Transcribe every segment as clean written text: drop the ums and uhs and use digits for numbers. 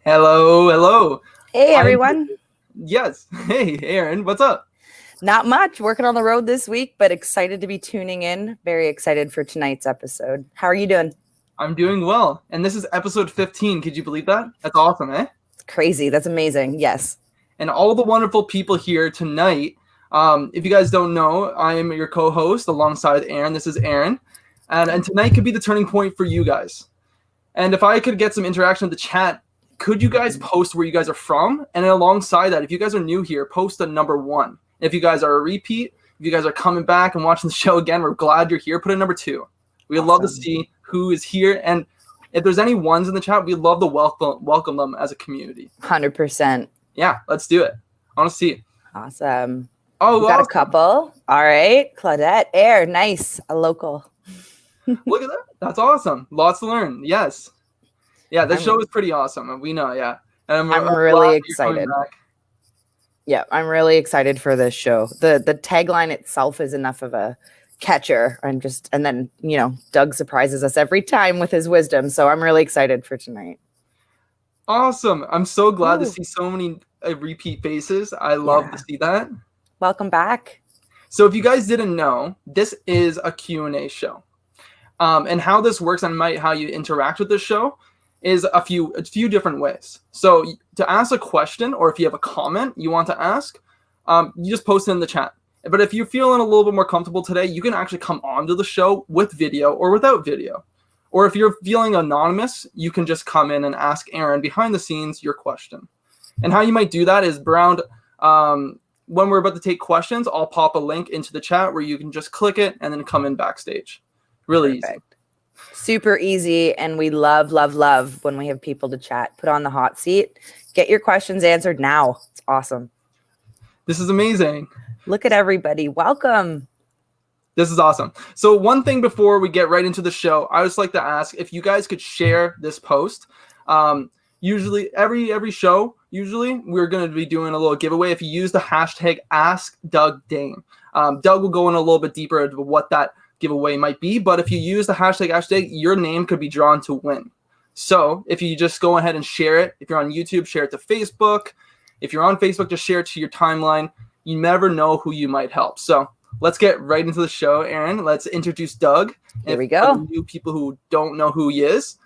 Hello. Hey, everyone. Yes. Hey, Aaron, what's up? Not much. Working on the road this week, but excited to be tuning in. Very excited for tonight's episode. How are you doing? I'm doing well. And this is episode 15. Could you believe that? That's awesome, eh? It's crazy. That's amazing. Yes. And all the wonderful people here tonight. If you guys don't know, I am your co-host alongside Aaron. This is Aaron. And tonight could be the turning point for you guys. And if I could get some interaction in the chat, could you guys post where you guys are from? And then alongside that, if you guys are new here, post a number 1. If you guys are a repeat, if you guys are coming back and watching the show again, we're glad you're here. Put a number 2. We'd love to see who is here. And if there's any ones in the chat, we'd love to welcome them as a community. 100%. Yeah, let's do it. I want to see. Awesome. Oh, we got a couple. All right. Claudette, Air, nice. A local. Look at that. That's awesome. Lots to learn. Yes. Yeah, this show is pretty awesome. We know, yeah. And I'm really excited. Yeah, I'm really excited for this show. The tagline itself is enough of a catcher. And then, Doug surprises us every time with his wisdom. So I'm really excited for tonight. Awesome. I'm so glad to see so many repeat faces. I love to see that. Welcome back. So if you guys didn't know, this is a Q&A show. And how this works and how you interact with this show is a few different ways. So to ask a question, or if you have a comment you want to ask, you just post it in the chat. But if you're feeling a little bit more comfortable today, you can actually come onto the show with video or without video. Or if you're feeling anonymous, you can just come in and ask Aaron behind the scenes your question. And how you might do that is around when we're about to take questions, I'll pop a link into the chat where you can just click it and then come in backstage. Really easy. Super easy, and we love when we have people to chat. Put on the hot seat. Get your questions answered now. It's awesome. This is amazing. Look at everybody. Welcome. This is awesome. So one thing before we get right into the show, I just like to ask if you guys could share this post. Usually every show, we're going to be doing a little giveaway if you use the hashtag AskDougDame. Doug will go in a little bit deeper into what that giveaway might be, but if you use the hashtag, your name could be drawn to win. So if you just go ahead and share it, if you're on YouTube, share it to Facebook. If you're on Facebook, just share it to your timeline. You never know who you might help. So let's get right into the show, Aaron. Let's introduce Doug. Here we go. For new people who don't know who he is,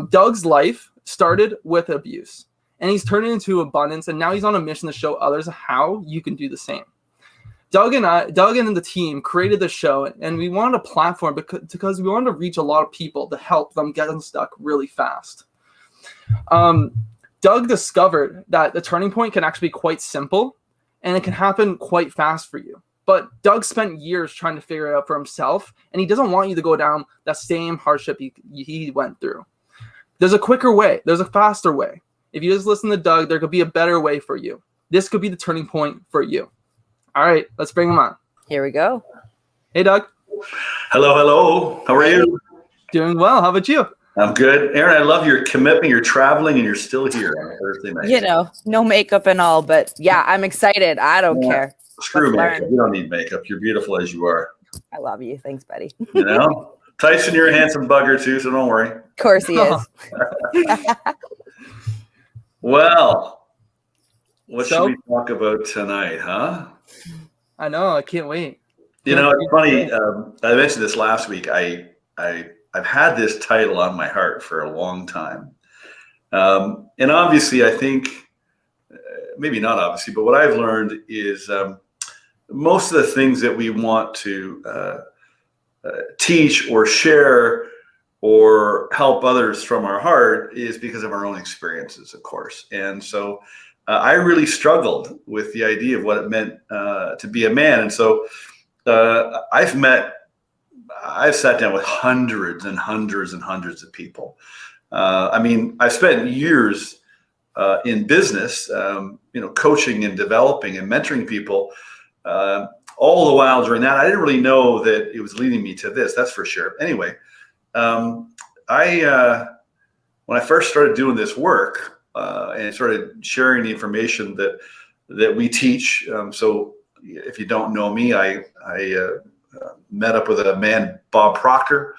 Doug's life started with abuse, and he's turned it into abundance, and now he's on a mission to show others how you can do the same. Doug and the team created the show, and we wanted a platform because we wanted to reach a lot of people to help them get unstuck really fast. Doug discovered that the turning point can actually be quite simple, and it can happen quite fast for you. But Doug spent years trying to figure it out for himself, and he doesn't want you to go down that same hardship he went through. There's a quicker way. There's a faster way. If you just listen to Doug, there could be a better way for you. This could be the turning point for you. All right, let's bring him on. Here we go. Hey, Doug. Hello. How are you? Doing well. How about you? I'm good. Aaron, I love your commitment. You're traveling and you're still here on Thursday night. No makeup and all, but yeah, I'm excited. I don't care. Screw makeup. You don't need makeup. You're beautiful as you are. I love you. Thanks, buddy. Tyson, you're a handsome bugger too, so don't worry. Of course he is. Well, what should we talk about tonight, huh? I know. I can't wait. It's funny. I mentioned this last week. I've had this title on my heart for a long time. And obviously, I think, maybe not obviously, but what I've learned is most of the things that we want to teach or share or help others from our heart is because of our own experiences, of course. And so I really struggled with the idea of what it meant to be a man. And so I've sat down with hundreds and hundreds and hundreds of people I mean, I spent years in business, coaching and developing and mentoring people. All the while during that, I didn't really know that it was leading me to this. That's for sure. Anyway, when I first started doing this work and started sharing the information that we teach. So if you don't know me, I met up with a man, Bob Proctor.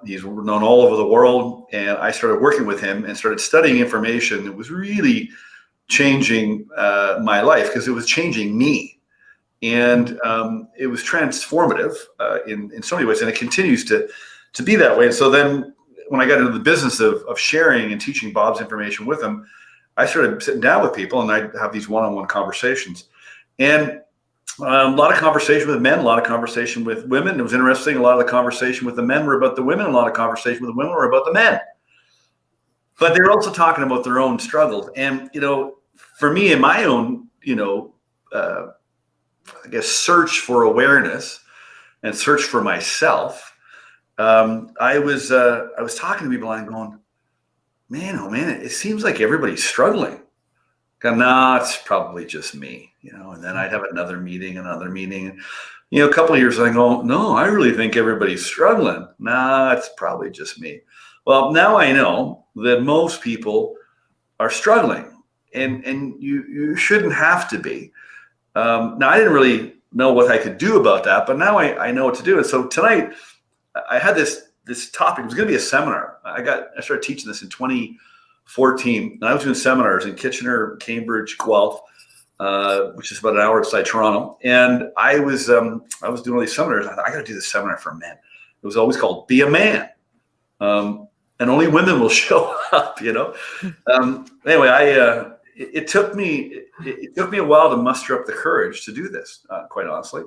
He's known all over the world, and I started working with him and started studying information that was really changing my life, because it was changing me, and it was transformative in so many ways, and it continues to be that way. And so then when I got into the business of sharing and teaching Bob's information with him, I started sitting down with people, and I'd have these one-on-one conversations, and a lot of conversation with men, a lot of conversation with women. It was interesting. A lot of the conversation with the men were about the women. A lot of conversation with the women were about the men. But they're also talking about their own struggles. And, for me, in my own, I guess, search for awareness and search for myself, I was talking to people and going, man, oh man, it seems like everybody's struggling. Nah, it's probably just me, and then I'd have another meeting. A couple of years I go, no, I really think everybody's struggling. Nah, it's probably just me. Well, now I know that most people are struggling, and you shouldn't have to be. Now, I didn't really know what I could do about that, but now I know what to do. And so tonight I had this topic. It was going to be a seminar. I started teaching this in 2014, and I was doing seminars in Kitchener, Cambridge, Guelph, which is about an hour outside Toronto. And I was doing all these seminars. I thought, I got to do this seminar for men. It was always called "Be a Man," and only women will show up. Anyway, it took me a while to muster up the courage to do this, quite honestly.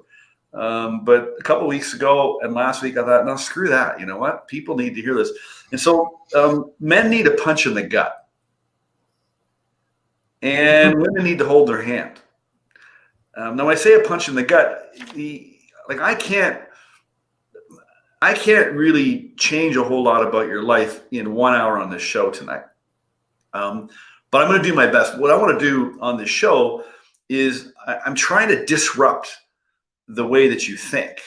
But a couple of weeks ago and last week, I thought, no, screw that. You know what? People need to hear this. And so men need a punch in the gut, and women need to hold their hand. Now, when I say a punch in the gut, I can't really change a whole lot about your life in 1 hour on this show tonight. But I'm going to do my best. What I want to do on this show is I'm trying to disrupt the way that you think,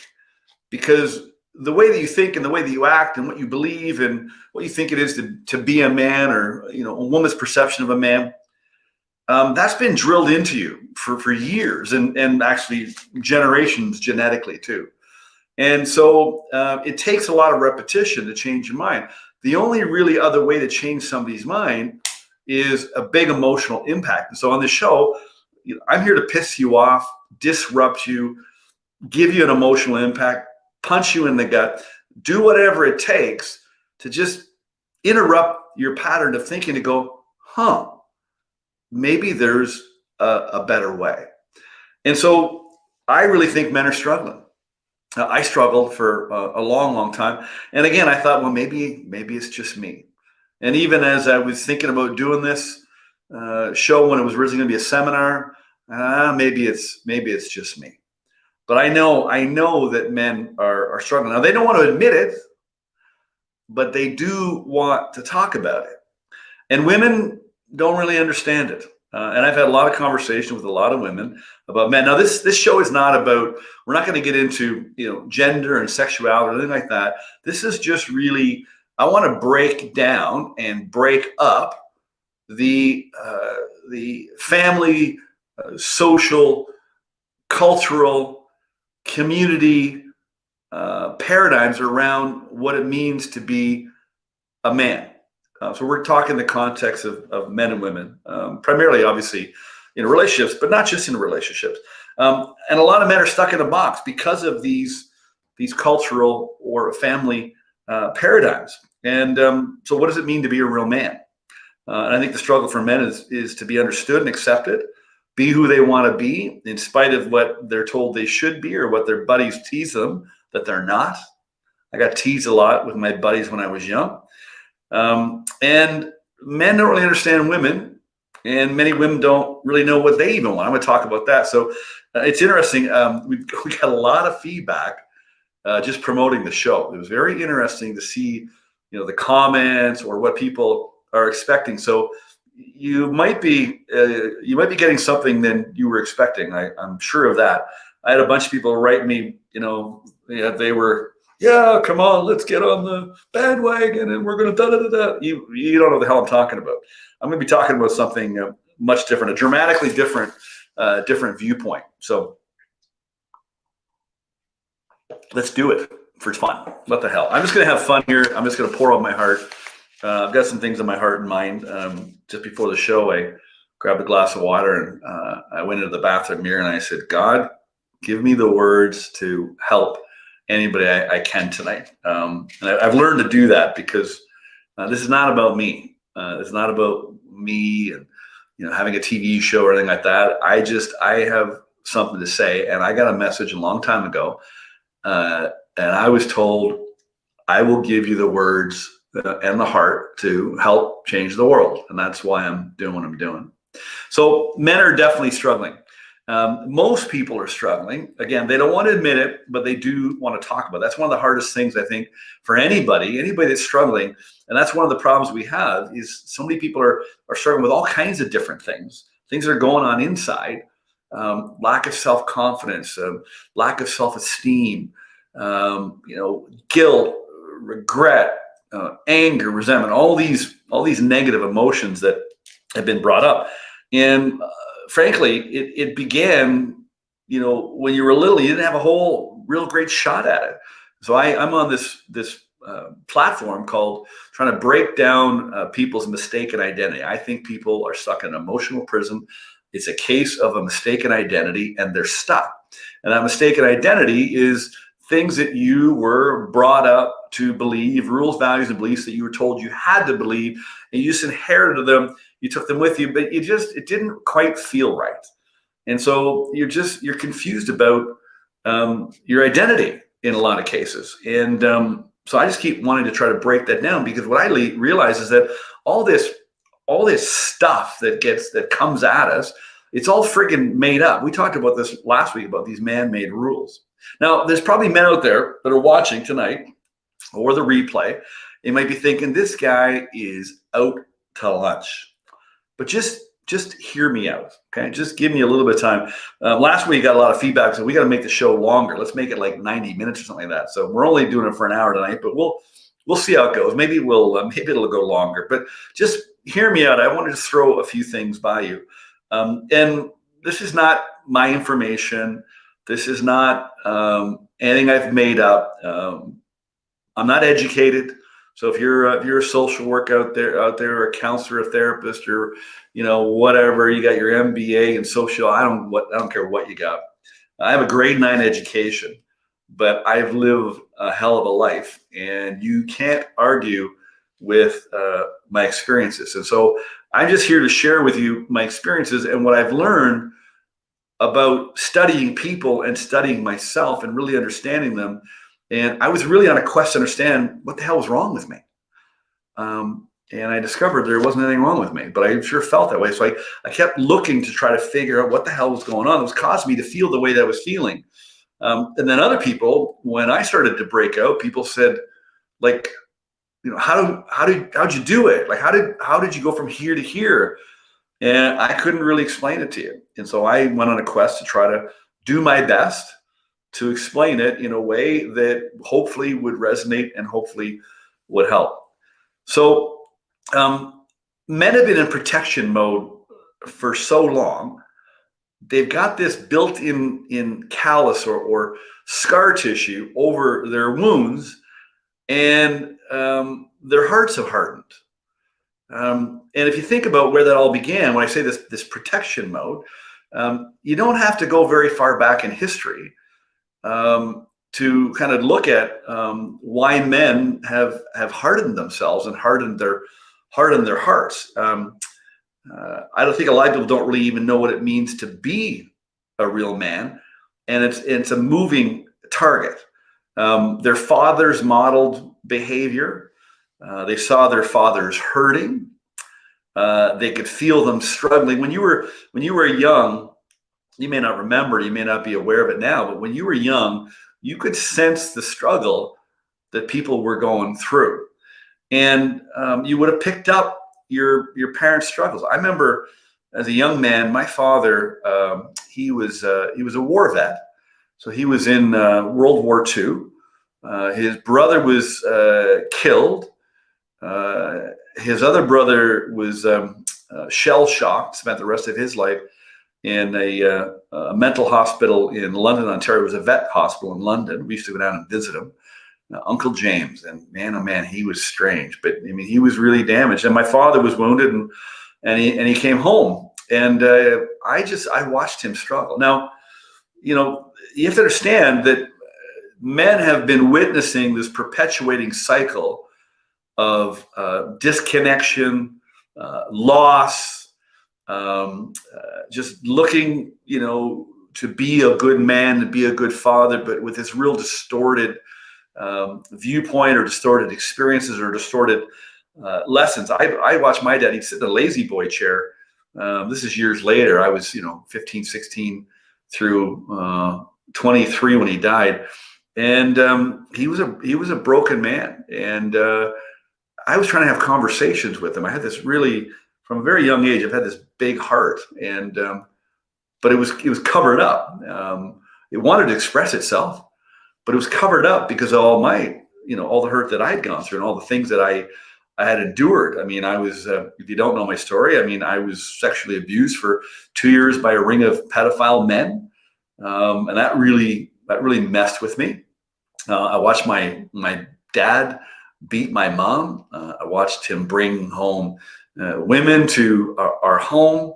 because the way that you think and the way that you act and what you believe and what you think it is to be a man, or a woman's perception of a man, that's been drilled into you for years and actually generations genetically too. And so it takes a lot of repetition to change your mind. The only really other way to change somebody's mind is a big emotional impact. And so on this show, I'm here to piss you off, disrupt you, give you an emotional impact, punch you in the gut, do whatever it takes to just interrupt your pattern of thinking, to go, maybe there's a better way. And so I really think men are struggling. I struggled for a long, long time. And again, I thought, well, maybe it's just me. And even as I was thinking about doing this show, when it was originally going to be a seminar, maybe it's just me. But I know that men are struggling. Now, they don't want to admit it, but they do want to talk about it. And women don't really understand it. And I've had a lot of conversation with a lot of women about men. Now, this show is not about, we're not going to get into gender and sexuality or anything like that. This is just really, I want to break down and break up the family, social, cultural, community paradigms around what it means to be a man. So we're talking the context of men and women, primarily, obviously, in relationships, but not just in relationships. And a lot of men are stuck in a box because of these cultural or family paradigms. And so what does it mean to be a real man? And I think the struggle for men is to be understood and accepted, be who they want to be, in spite of what they're told they should be or what their buddies tease them that they're not. I got teased a lot with my buddies when I was young. And men don't really understand women, and many women don't really know what they even want. I'm going to talk about that. So it's interesting. We got a lot of feedback just promoting the show. It was very interesting to see, the comments or what people are expecting. So you might be getting something than you were expecting. I'm sure of that. I had a bunch of people write me, they were, yeah, come on, let's get on the bandwagon and we're going to da-da-da-da. You don't know the hell I'm talking about. I'm going to be talking about something much different, a dramatically different viewpoint. So let's do it for fun. What the hell? I'm just going to have fun here. I'm just going to pour out my heart. I've got some things in my heart and mind. Just before the show, I grabbed a glass of water and I went into the bathroom mirror and I said, God, give me the words to help anybody I can tonight. And I've learned to do that because this is not about me. It's not about me and having a TV show or anything like that. I have something to say, and I got a message a long time ago, and I was told, I will give you the words and the heart to help change the world, and that's why I'm doing what I'm doing. So men are definitely struggling. Most people are struggling. Again, they don't want to admit it, but they do want to talk about it. That's one of the hardest things, I think, for anybody that's struggling. And that's one of the problems we have is so many people are struggling with all kinds of different things that are going on inside. Lack of self-confidence, lack of self-esteem, guilt, regret, anger, resentment, all these negative emotions that have been brought up. And frankly, it began, when you were little, you didn't have a whole real great shot at it. So I'm on this platform called trying to break down people's mistaken identity. I think people are stuck in an emotional prison. It's a case of a mistaken identity, and they're stuck. And that mistaken identity is things that you were brought up to believe, rules, values, and beliefs that you were told you had to believe, and you just inherited them. You took them with you, but it didn't quite feel right. And so you're confused about your identity in a lot of cases. And so I just keep wanting to try to break that down, because what I realize is that all this stuff that comes at us, it's all friggin' made up. We talked about this last week about these man-made rules. Now, there's probably men out there that are watching tonight or the replay. They might be thinking, this guy is out to lunch. But just hear me out, okay? Just give me a little bit of time. Last week, I got a lot of feedback, so we got to make the show longer. Let's make it like 90 minutes or something like that. So we're only doing it for an hour tonight, but we'll see how it goes. Maybe it'll go longer. But just hear me out. I wanted to throw a few things by you. And this is not my information. This is not anything I've made up. I'm not educated. So if you're a social worker out there, a counselor, a therapist, or whatever, you got your MBA in social, I don't care what you got. I have a grade 9 education, but I've lived a hell of a life, and you can't argue with my experiences. And so I'm just here to share with you my experiences and what I've learned about studying people and studying myself and really understanding them. And I was really on a quest to understand what the hell was wrong with me. And I discovered there wasn't anything wrong with me, but I sure felt that way. So I kept looking to try to figure out what the hell was going on. It was causing me to feel the way that I was feeling. And then other people, when I started to break out, people said, like, how'd you do it? Like, how did you go from here to here? And I couldn't really explain it to you. And so I went on a quest to try to do my best to explain it in a way that hopefully would resonate and hopefully would help. So men have been in protection mode for so long. They've got this built-in callus or scar tissue over their wounds, and their hearts have hardened. And if you think about where that all began, when I say this protection mode, you don't have to go very far back in history to kind of look at why men have hardened themselves and hardened their hearts. I don't think a lot of people don't really even know what it means to be a real man, and it's a moving target. Their fathers modeled behavior. They saw their fathers hurting. They could feel them struggling. When you were young, you may not remember, you may not be aware of it now, but when you were young, you could sense the struggle that people were going through. and you would have picked up your parents' struggles. I remember as a young man, my father, he was a war vet, so he was in World War II. His brother was killed. His other brother was shell shocked, spent the rest of his life in a mental hospital in London, Ontario. It was a vet hospital in London. We used to go down and visit him. Uncle James, and man, oh man, he was strange, but I mean, he was really damaged. And my father was wounded, and he came home, and I watched him struggle. Now, you have to understand that men have been witnessing this perpetuating cycle of disconnection, loss, just looking, to be a good man, to be a good father, but with this real distorted viewpoint or distorted experiences or distorted lessons. I watched my dad. He'd sit in a lazy boy chair. This is years later. I was 15, 16 through 23 when he died, and he was a broken man. And I was trying to have conversations with him. I had this really, from a very young age, I've had this big heart, and but it was covered up. It wanted to express itself, but it was covered up because of all my, all the hurt that I'd gone through and all the things that I had endured. I mean, I was, if you don't know my story, I mean, I was sexually abused for 2 years by a ring of pedophile men. And that really messed with me. I watched my dad beat my mom. I watched him bring home women to our home.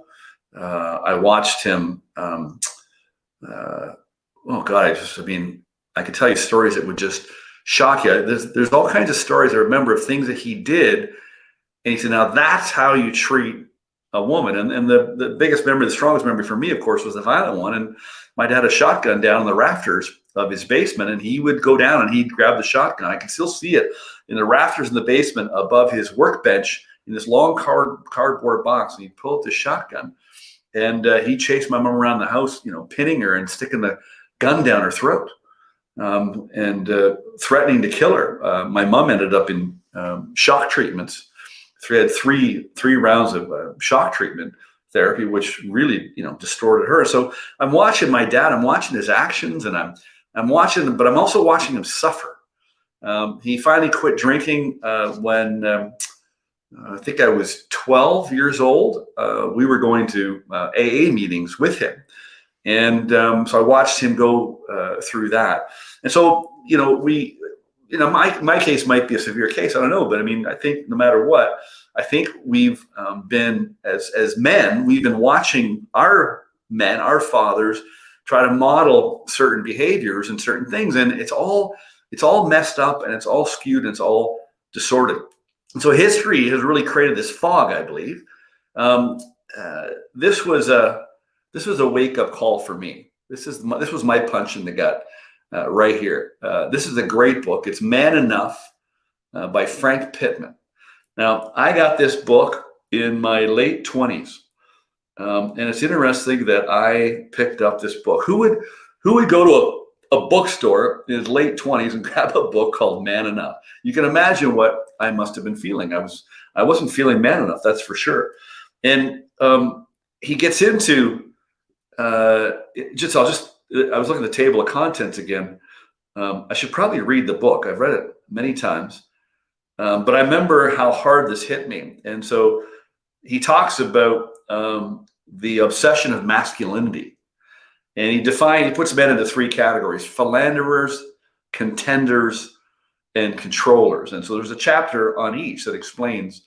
I watched him, oh God, I could tell you stories that would just shock you. There's all kinds of stories I remember of things that he did. And he said, now that's how you treat a woman. And the biggest memory, the strongest memory for me, of course, was the violent one. And my dad had a shotgun down in the rafters of his basement, and he would go down and he'd grab the shotgun. I can still see it in the rafters in the basement above his workbench in this long cardboard box. And he'd pull out the shotgun, and he chased my mom around the house, pinning her and sticking the gun down her throat. And threatening to kill her. My mom ended up in shock treatments. We had three rounds of shock treatment therapy, which really, distorted her. So I'm watching my dad. I'm watching his actions, and I'm watching him, but I'm also watching him suffer. He finally quit drinking when I think I was 12 years old. We were going to AA meetings with him. And so I watched him go through that. And so, my case might be a severe case. I don't know. But I mean, I think no matter what, I think we've been, as men, we've been watching our men, our fathers, try to model certain behaviors and certain things. And it's all messed up, and it's all skewed, and it's all distorted. And so history has really created this fog, I believe. This was a wake-up call for me. This was my punch in the gut right here. This is a great book. It's Man Enough by Frank Pittman. Now, I got this book in my late 20s, and it's interesting that I picked up this book. Who would go to a bookstore in his late 20s and grab a book called Man Enough? You can imagine what I must have been feeling. I wasn't feeling man enough, that's for sure. And he gets into I was looking at the table of contents again. I should probably read the book. I've read it many times, but I remember how hard this hit me. And so he talks about the obsession of masculinity, and he puts men into three categories: philanderers, contenders, and controllers. And so there's a chapter on each that explains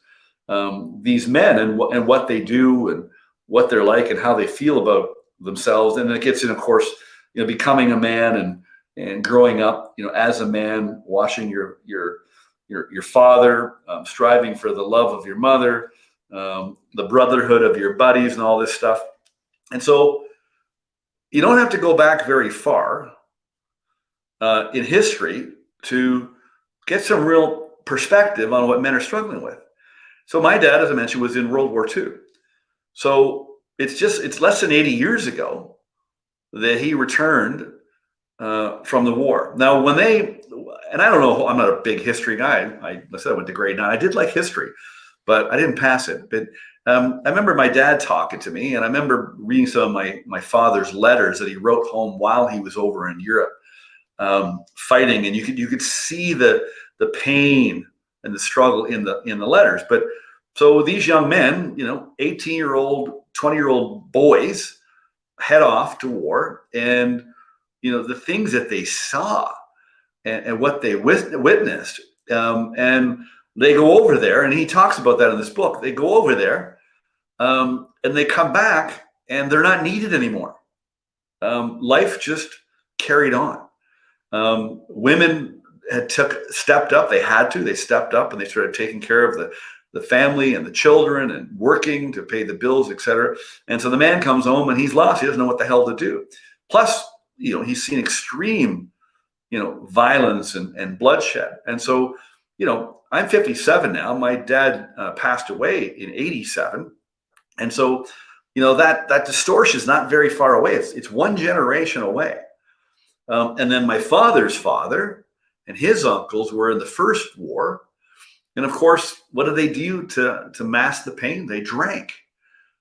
these men and what they do and what they're like and how they feel about themselves. And it gets in, of course, becoming a man and growing up, as a man, watching your father, striving for the love of your mother, the brotherhood of your buddies, and all this stuff. And so you don't have to go back very far in history to get some real perspective on what men are struggling with. So my dad, as I mentioned, was in World War II. So it's less than 80 years ago that he returned from the war. Now, and I don't know, I'm not a big history guy. I said I went to grade 9. I did like history, but I didn't pass it. But I remember my dad talking to me, and I remember reading some of my father's letters that he wrote home while he was over in Europe, fighting, and you could see the pain and the struggle in the letters. But so these young men, 18-year-old, 20-year-old boys head off to war, and the things that they saw and what they witnessed, and they go over there, and he talks about that in this book. They go over there, and they come back, and they're not needed anymore. Life just carried on. Women had stepped up. They stepped up, and they started taking care of the family and the children and working to pay the bills, etc. And so the man comes home and he's lost. He doesn't know what the hell to do. Plus, he's seen extreme, violence and bloodshed. And so, I'm 57 now. My dad passed away in 87. And so, that distortion is not very far away. It's one generation away. And then my father's father and his uncles were in the first war. And of course, what did they do to mask the pain? They drank.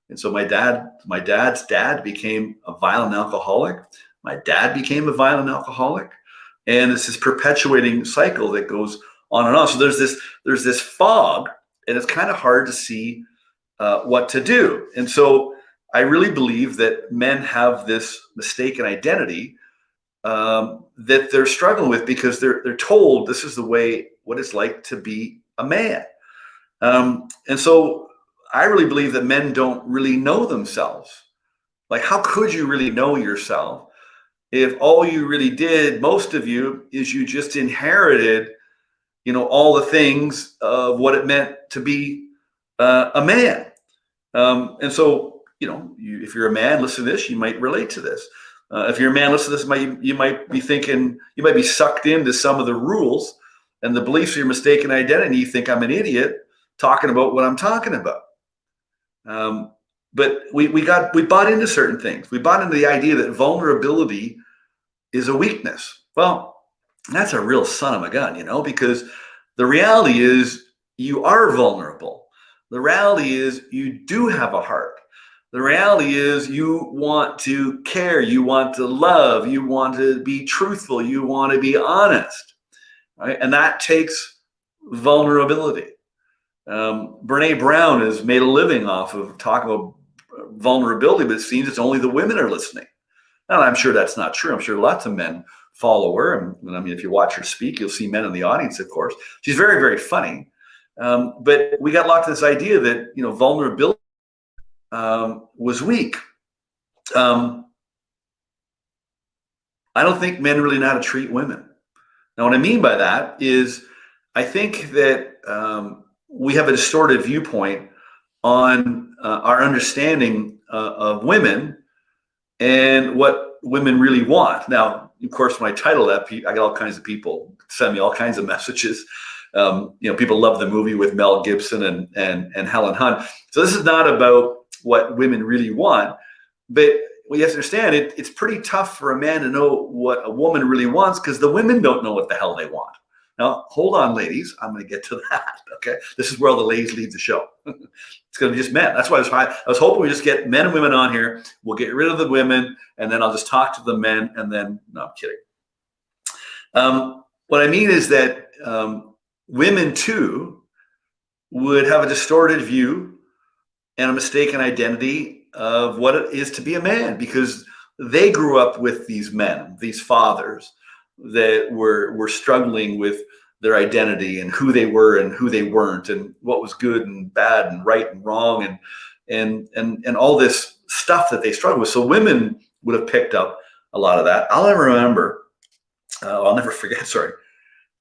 And so my dad's dad became a violent alcoholic. My dad became a violent alcoholic. And it's this perpetuating cycle that goes on and on. So there's this fog, and it's kind of hard to see what to do. And so I really believe that men have this mistaken identity that they're struggling with, because they're told this is what it's like to be a man. And so I really believe that men don't really know themselves. Like, how could you really know yourself if all you really did, most of you, is you just inherited, all the things of what it meant to be a man. And so, if you're a man, listen to this, you might relate to this. If you're a man, listen to this, you might be thinking, you might be sucked into some of the rules and the beliefs of your mistaken identity. You think I'm an idiot talking about what I'm talking about. But we bought into certain things. We bought into the idea that vulnerability is a weakness. Well, that's a real son of a gun, because the reality is you are vulnerable. The reality is you do have a heart. The reality is you want to care, you want to love, you want to be truthful, you want to be honest, right? And that takes vulnerability. Brene Brown has made a living off of talking about vulnerability, but it seems it's only the women are listening. And I'm sure that's not true. I'm sure lots of men follow her. And I mean, if you watch her speak, you'll see men in the audience, of course. She's very, very funny. But we got locked in this idea that, vulnerability was weak. I don't think men really know how to treat women. Now, what I mean by that is I think that we have a distorted viewpoint on our understanding of women and what women really want. Now, of course, when I title that, I got all kinds of people send me all kinds of messages. People love the movie with Mel Gibson and Helen Hunt. So this is not about what women really want, but we have to understand it's pretty tough for a man to know what a woman really wants, because the women don't know what the hell they want. Now, hold on, ladies. I'm going to get to that. Okay, this is where all the ladies leave the show. It's going to be just men. That's why I was hoping we just get men and women on here. We'll get rid of the women, and then I'll just talk to the men. And then, no, I'm kidding. What I mean is that women too would have a distorted view and a mistaken identity of what it is to be a man, because they grew up with these men, these fathers that were struggling with their identity and who they were and who they weren't, and what was good and bad and right and wrong, and all this stuff that they struggled with. So women would have picked up a lot of that. I'll never forget. Sorry,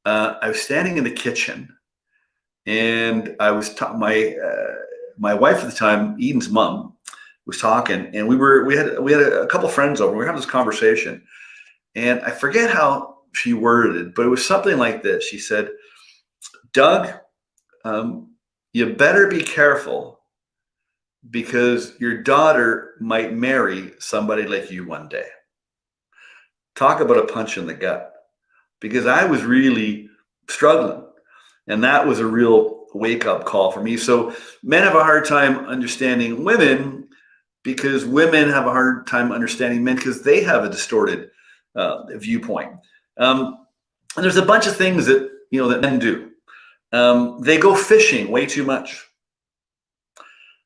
I was standing in the kitchen, and I was my wife at the time, Eden's mom, was talking, and we had a couple friends over. We were having this conversation. And I forget how she worded it, but it was something like this. She said, Doug, you better be careful, because your daughter might marry somebody like you one day. Talk about a punch in the gut. because I was really struggling. And that was a real wake up call for me. So men have a hard time understanding women because women have a hard time understanding men because they have a distorted viewpoint. And there's a bunch of things that, that men do. They go fishing way too much.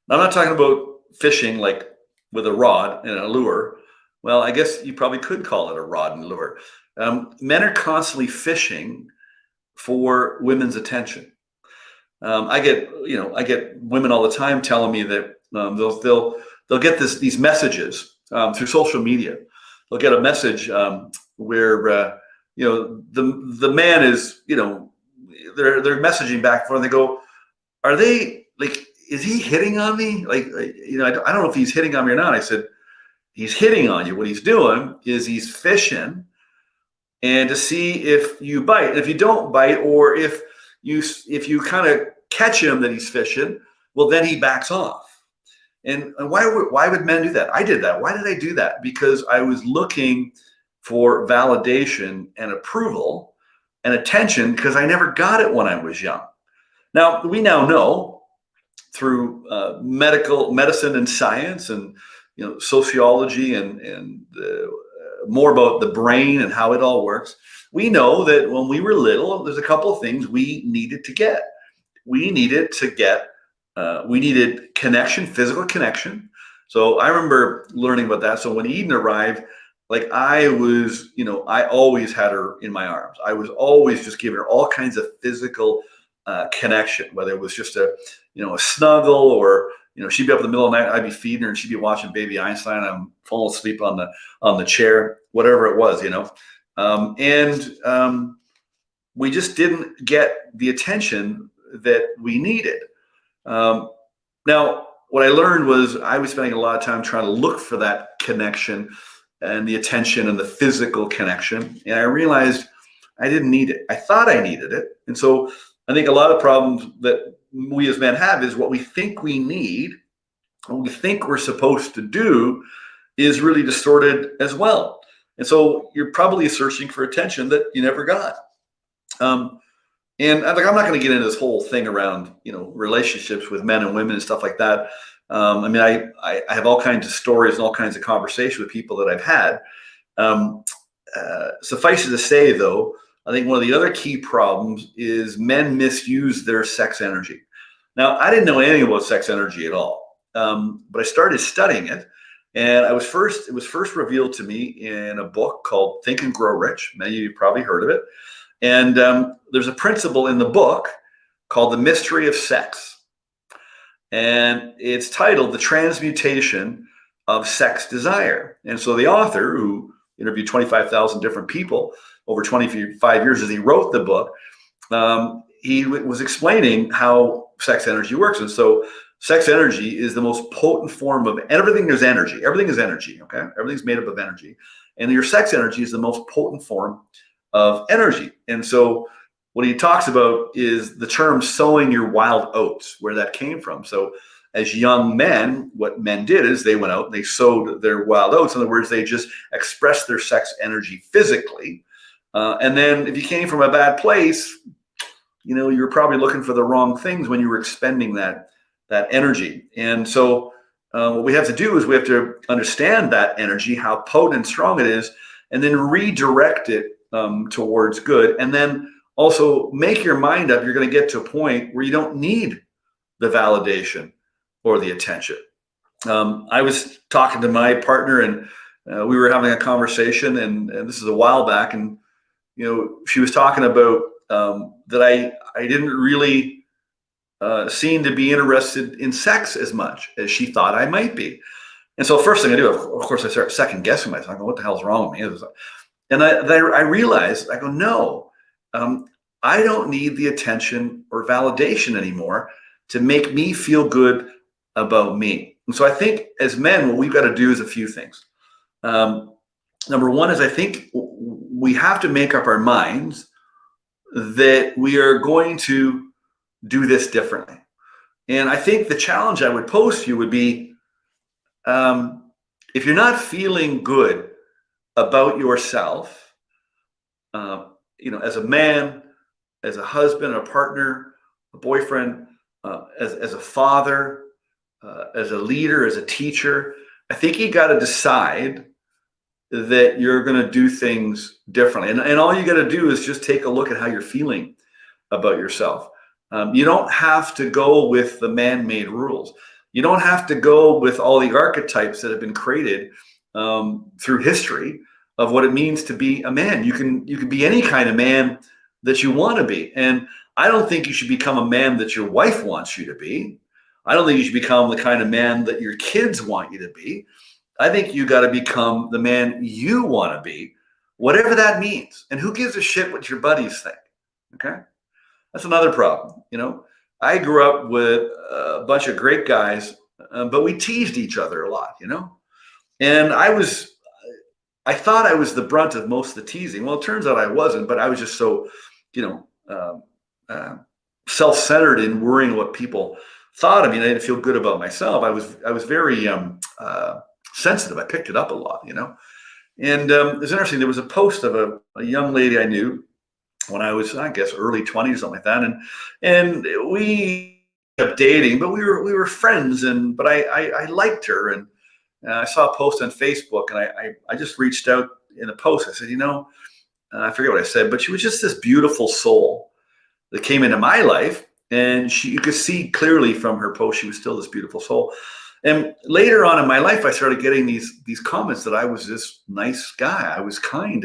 Now, I'm not talking about fishing like with a rod and a lure. Well, I guess you probably could call it a rod and lure. Men are constantly fishing for women's attention. I get women all the time telling me that they'll get these messages through social media. They'll get a message where the man is they're messaging back and forth. And they go, are they like? Is he hitting on me? Like, I don't know if he's hitting on me or not. I said, he's hitting on you. What he's doing is he's fishing and to see if you bite. And if you don't bite, or if you kind of catch him that he's fishing, well, then he backs off. And why would men do that? I did that. Why did I do that? Because I was looking for validation and approval and attention because I never got it when I was young. Now, we now know through medicine and science and sociology and more about the brain and how it all works. We know that when we were little, there's a couple of things we needed to get. We needed connection, physical connection. So I remember learning about that. So when Eden arrived, like I always had her in my arms. I was always just giving her all kinds of physical connection, whether it was just a snuggle, or she'd be up in the middle of the night, I'd be feeding her, and she'd be watching Baby Einstein. I'm falling asleep on the chair, whatever it was, and we just didn't get the attention that we needed. Now, what I learned was I was spending a lot of time trying to look for that connection and the attention and the physical connection, and I realized I didn't need it. I thought I needed it, and so I think a lot of problems that we as men have is what we think we need, what we think we're supposed to do, is really distorted as well. And so you're probably searching for attention that you never got. And I'm not going to get into this whole thing around, relationships with men and women and stuff like that. I have all kinds of stories and all kinds of conversations with people that I've had. Suffice it to say, though, I think one of the other key problems is men misuse their sex energy. Now, I didn't know anything about sex energy at all, but I started studying it, and it was first revealed to me in a book called Think and Grow Rich. Many of you probably heard of it. And there's a principle in the book called The Mystery of Sex. And it's titled The Transmutation of Sex Desire. And so the author, who interviewed 25,000 different people over 25 years as he wrote the book, he was explaining how sex energy works. And so sex energy is the most potent form of everything. There's energy. Everything is energy. Okay. Everything's made up of energy. And your sex energy is the most potent form of energy. And so what he talks about is the term sowing your wild oats, where that came from. So as young men, what men did is they went out and they sowed their wild oats. In other words, they just expressed their sex energy physically. And then if you came from a bad place, you were probably looking for the wrong things when you were expending that energy. And so what we have to do is we have to understand that energy, how potent and strong it is, and then redirect it towards good. And then also make your mind up. You're going to get to a point where you don't need the validation or the attention. I was talking to my partner, and we were having a conversation, and this is a while back, and she was talking about that I didn't really seem to be interested in sex as much as she thought I might be. And so first thing I do, of course, I start second guessing myself. I go, what the hell's wrong with me? And I realized, I go, no, I don't need the attention or validation anymore to make me feel good about me. And so I think as men, what we've got to do is a few things. Number one is I think we have to make up our minds that we are going to do this differently. And I think the challenge I would pose to you would be, if you're not feeling good about yourself, as a man, as a husband, a partner, a boyfriend, as a father, as a leader, as a teacher, I think you got to decide that you're going to do things differently. And all you got to do is just take a look at how you're feeling about yourself. You don't have to go with the man-made rules. You don't have to go with all the archetypes that have been created through history of what it means to be a man. You can be any kind of man that you want to be. And I don't think you should become a man that your wife wants you to be. I don't think you should become the kind of man that your kids want you to be. I think you got to become the man you want to be, whatever that means. And who gives a shit what your buddies think? Okay. That's another problem. I grew up with a bunch of great guys, but we teased each other a lot, and I thought I was the brunt of most of the teasing. Well, it turns out I wasn't, but I was just so, self-centered in worrying what people thought of me. I didn't feel good about myself. I was very sensitive. I picked it up a lot, And it was interesting. There was a post of a young lady I knew when I was, I guess, early 20s, something like that, and we kept dating, but we were friends, but I liked her, and I saw a post on Facebook, and I just reached out in a post. I said, I forget what I said, but she was just this beautiful soul that came into my life, and you could see clearly from her post she was still this beautiful soul. And later on in my life, I started getting these comments that I was this nice guy. I was kind,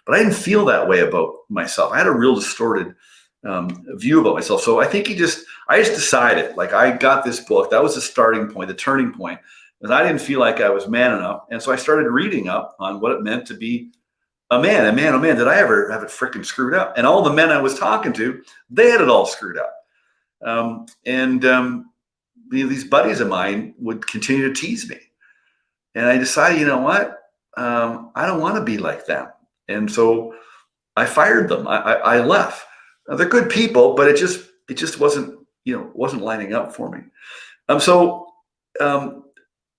but I didn't feel that way about myself. I had a real distorted view about myself. So I think I just decided, like, I got this book. That was the starting point, the turning point, and I didn't feel like I was man enough. And so I started reading up on what it meant to be a man. And man, oh man, did I ever have it freaking screwed up? And all the men I was talking to, they had it all screwed up. These buddies of mine would continue to tease me. And I decided, you know what? I don't want to be like them. And so I fired them. I left. Now, they're good people, but it just wasn't, wasn't lining up for me.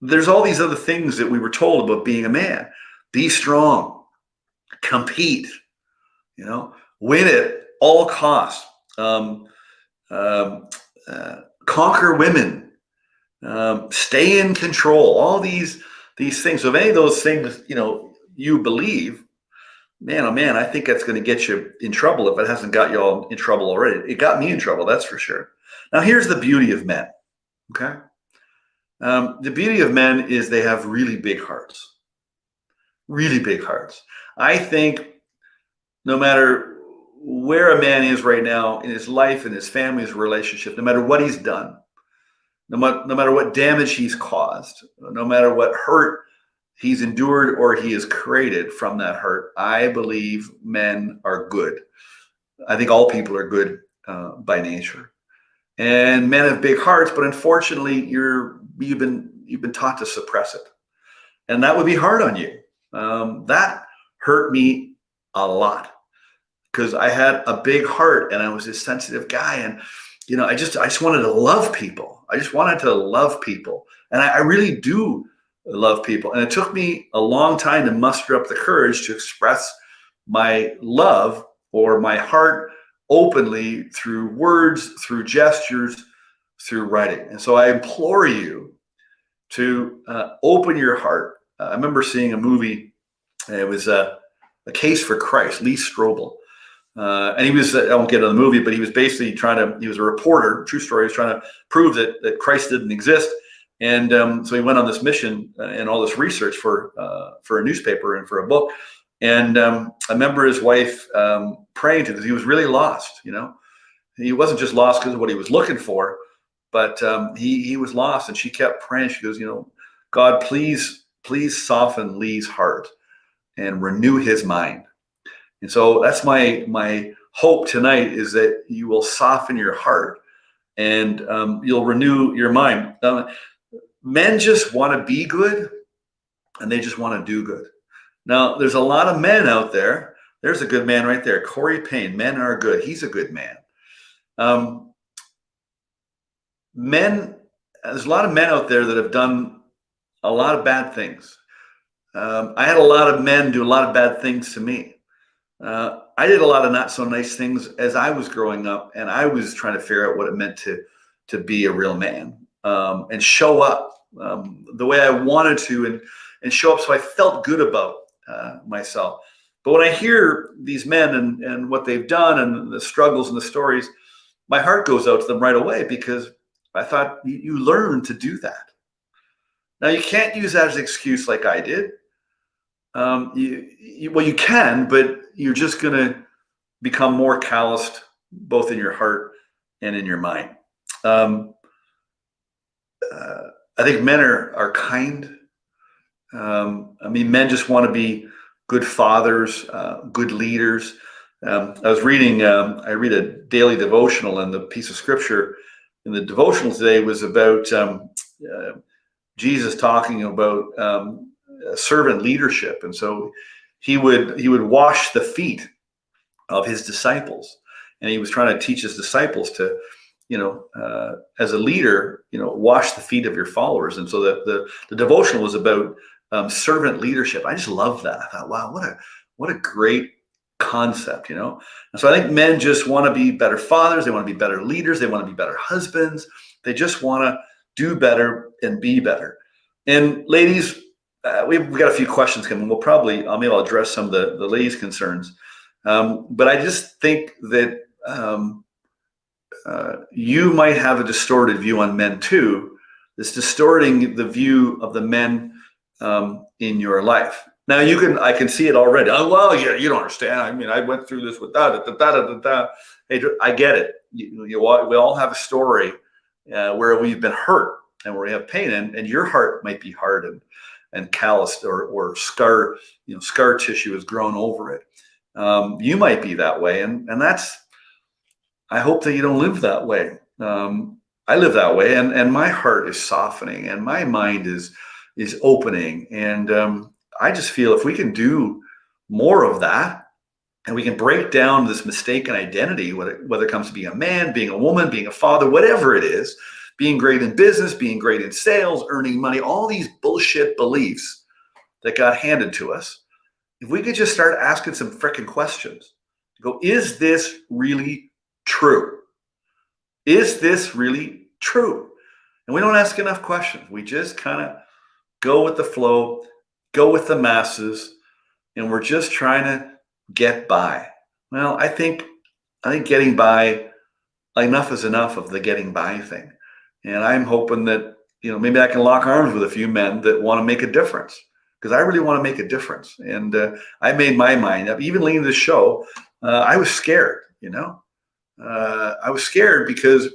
There's all these other things that we were told about being a man. Be strong, compete, win at all costs, conquer women, stay in control, all these things. So if any of those things, you believe, man, oh man, I think that's going to get you in trouble if it hasn't got you all in trouble already. It got me in trouble, that's for sure. Now, here's the beauty of men, okay? The beauty of men is they have really big hearts. Really big hearts. I think no matter where a man is right now in his life, in his family's relationship, no matter what he's done, no matter what damage he's caused, no matter what hurt he's endured or he has created from that hurt, I believe men are good. I think all people are good by nature. And men have big hearts, but unfortunately, you've been taught to suppress it, and that would be hard on you. That hurt me a lot because I had a big heart and I was this sensitive guy, and I just wanted to love people. I just wanted to love people, and I really do love people. And it took me a long time to muster up the courage to express my love or my heart openly through words, through gestures, through writing. And so I implore you to open your heart. I remember seeing a movie. It was A Case for Christ, Lee Strobel. And he was, I won't get into the movie, but he was basically he was a reporter, true story, he was trying to prove that Christ didn't exist. And so he went on this mission and all this research for a newspaper and for a book. And I remember his wife praying to him because he was really lost, He wasn't just lost because of what he was looking for, but he was lost. And she kept praying. She goes, God, please soften Lee's heart and renew his mind. And so that's my hope tonight, is that you will soften your heart and you'll renew your mind. Men just want to be good, and they just want to do good. Now, there's a lot of men out there. There's a good man right there. Corey Payne, Men Are Good. He's a good man. There's a lot of men out there that have done a lot of bad things. I had a lot of men do a lot of bad things to me. I did a lot of not so nice things as I was growing up, and I was trying to figure out what it meant to be a real man, and show up the way I wanted to, and show up so I felt good about myself. But when I hear these men and what they've done and the struggles and the stories, my heart goes out to them right away, because I thought you learn to do that. Now, you can't use that as an excuse like I did. Well, you can, but you're just going to become more calloused, both in your heart and in your mind. I think men are kind. Men just want to be good fathers, good leaders. I was reading, I read a daily devotional, and the piece of scripture in the devotional today was about Jesus talking about servant leadership. And so he would wash the feet of his disciples, and he was trying to teach his disciples to, as a leader, wash the feet of your followers. And so the devotional was about servant leadership. I just love that. I thought, wow, what a great concept, And so I think men just want to be better fathers. They want to be better leaders. They want to be better husbands. They just want to do better and be better. And ladies, we've got a few questions coming. Maybe I'll address some of the ladies' concerns. But I just think that you might have a distorted view on men too. It's distorting the view of the men in your life. Now I can see it already. Oh, well, yeah, you don't understand. I went through this with that. Hey, I get it. We all have a story where we've been hurt and where we have pain, and your heart might be hard and calloused, or scar tissue has grown over it. You might be that way, and I hope that you don't live that way. I live that way, and my heart is softening, and my mind is opening, and I just feel if we can do more of that, and we can break down this mistaken identity, whether it comes to being a man, being a woman, being a father, whatever it is, being great in business, being great in sales, earning money, all these bullshit beliefs that got handed to us, if we could just start asking some freaking questions, go, is this really true? Is this really true? And we don't ask enough questions. We just kind of go with the flow, go with the masses, and we're just trying to get by. Well, I think getting by, enough is enough of the getting by thing. And I'm hoping that, maybe I can lock arms with a few men that want to make a difference, because I really want to make a difference. And I made my mind up. Even leading this show, I was scared, I was scared because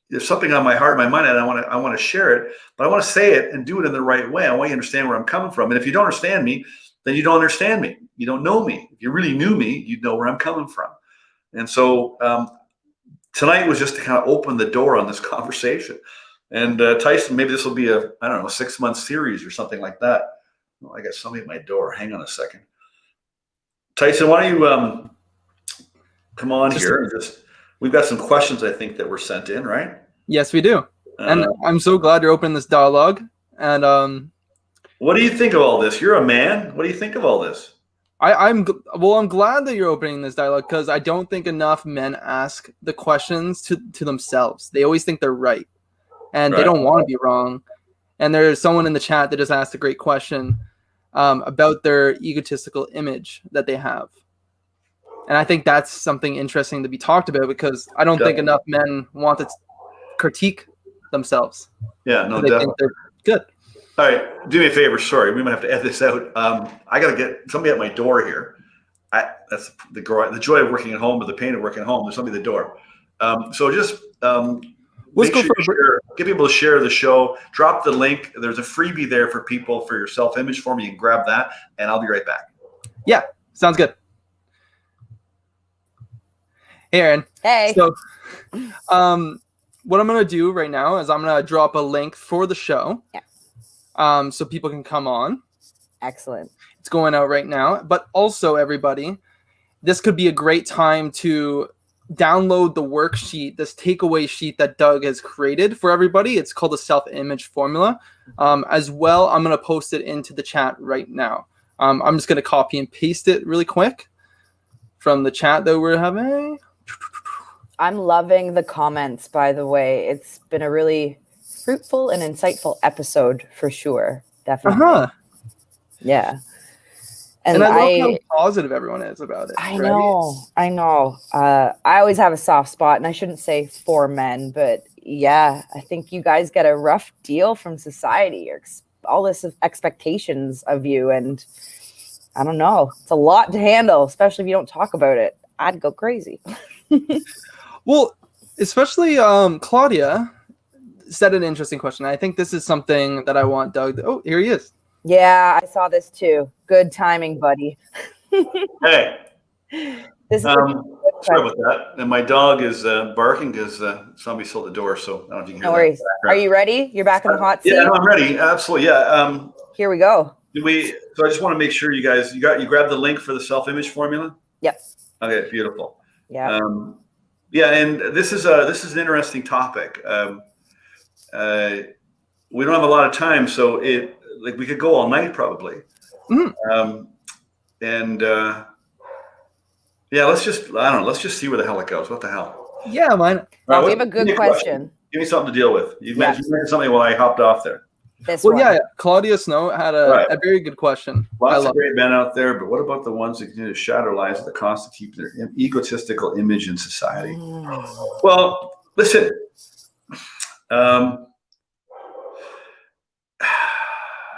there's something on my heart, my mind, and I want to share it, but I want to say it and do it in the right way. I want you to understand where I'm coming from. And if you don't understand me, then you don't understand me. You don't know me. If you really knew me, you'd know where I'm coming from. And so tonight was just to kind of open the door on this conversation. And Tyson, maybe this will be a 6-month series or something like that. Oh, I got somebody at my door. Hang on a second. Tyson, why don't you come on here? We've got some questions, I think, that were sent in, right? Yes, we do. And I'm so glad you're opening this dialogue. And what do you think of all this? You're a man. What do you think of all this? I'm glad that you're opening this dialogue, because I don't think enough men ask the questions to themselves. They always think they're right, and they don't want to be wrong. And there's someone in the chat that just asked a great question about their egotistical image that they have. And I think that's something interesting to be talked about, because I don't think enough men want to critique themselves. Yeah, no, they definitely. think they're good. All right, do me a favor. Sorry, we might have to edit this out. I got to get somebody at my door here. That's the joy of working at home, but the pain of working at home. There's somebody at the door. So just Let's go get people to share the show. Drop the link. There's a freebie there for people for your self-image form. You can grab that, and I'll be right back. Yeah, sounds good. Hey, Aaron. Hey. So, what I'm going to do right now is I'm going to drop a link for the show. Yeah. So people can come on. Excellent. It's going out right now. But also, everybody, this could be a great time to download the worksheet, this takeaway sheet that Doug has created for everybody. It's called the self-image formula. As well, I'm going to post it into the chat right now. I'm just going to copy and paste it really quick from the chat that we're having. I'm loving the comments, by the way. It's been a really fruitful and insightful episode for sure. Definitely. Uh-huh. Yeah. And I love how positive everyone is about it. I know. I always have a soft spot, and I shouldn't say for men, but yeah, I think you guys get a rough deal from society, or all this expectations of you, and I don't know. It's a lot to handle, especially if you don't talk about it. I'd go crazy. Well, especially Claudia said an interesting question. I think this is something that I want Doug. Oh, here he is. Yeah, I saw this too. Good timing, buddy. Hey. This is sorry about that. And my dog is barking because somebody sold the door. So I don't know if you can hear no worries. Are you ready? You're back in the hot seat? Yeah, no, I'm ready. Absolutely. Yeah. Here we go. So I just want to make sure you guys, you grabbed the link for the self-image formula? Yep. Okay, beautiful. Yeah. Yeah, and this is an interesting topic. We don't have a lot of time, so we could go all night probably. Mm-hmm. Let's just see where the hell it goes. What the hell? Yeah, man. Right, we have a good question. Give me something to deal with. You mentioned something while I hopped off there. Yeah, Claudia Snow had a very good question. Lots of great men out there, but what about the ones that continue to shatter lives at the cost of keeping their egotistical image in society? Well, listen,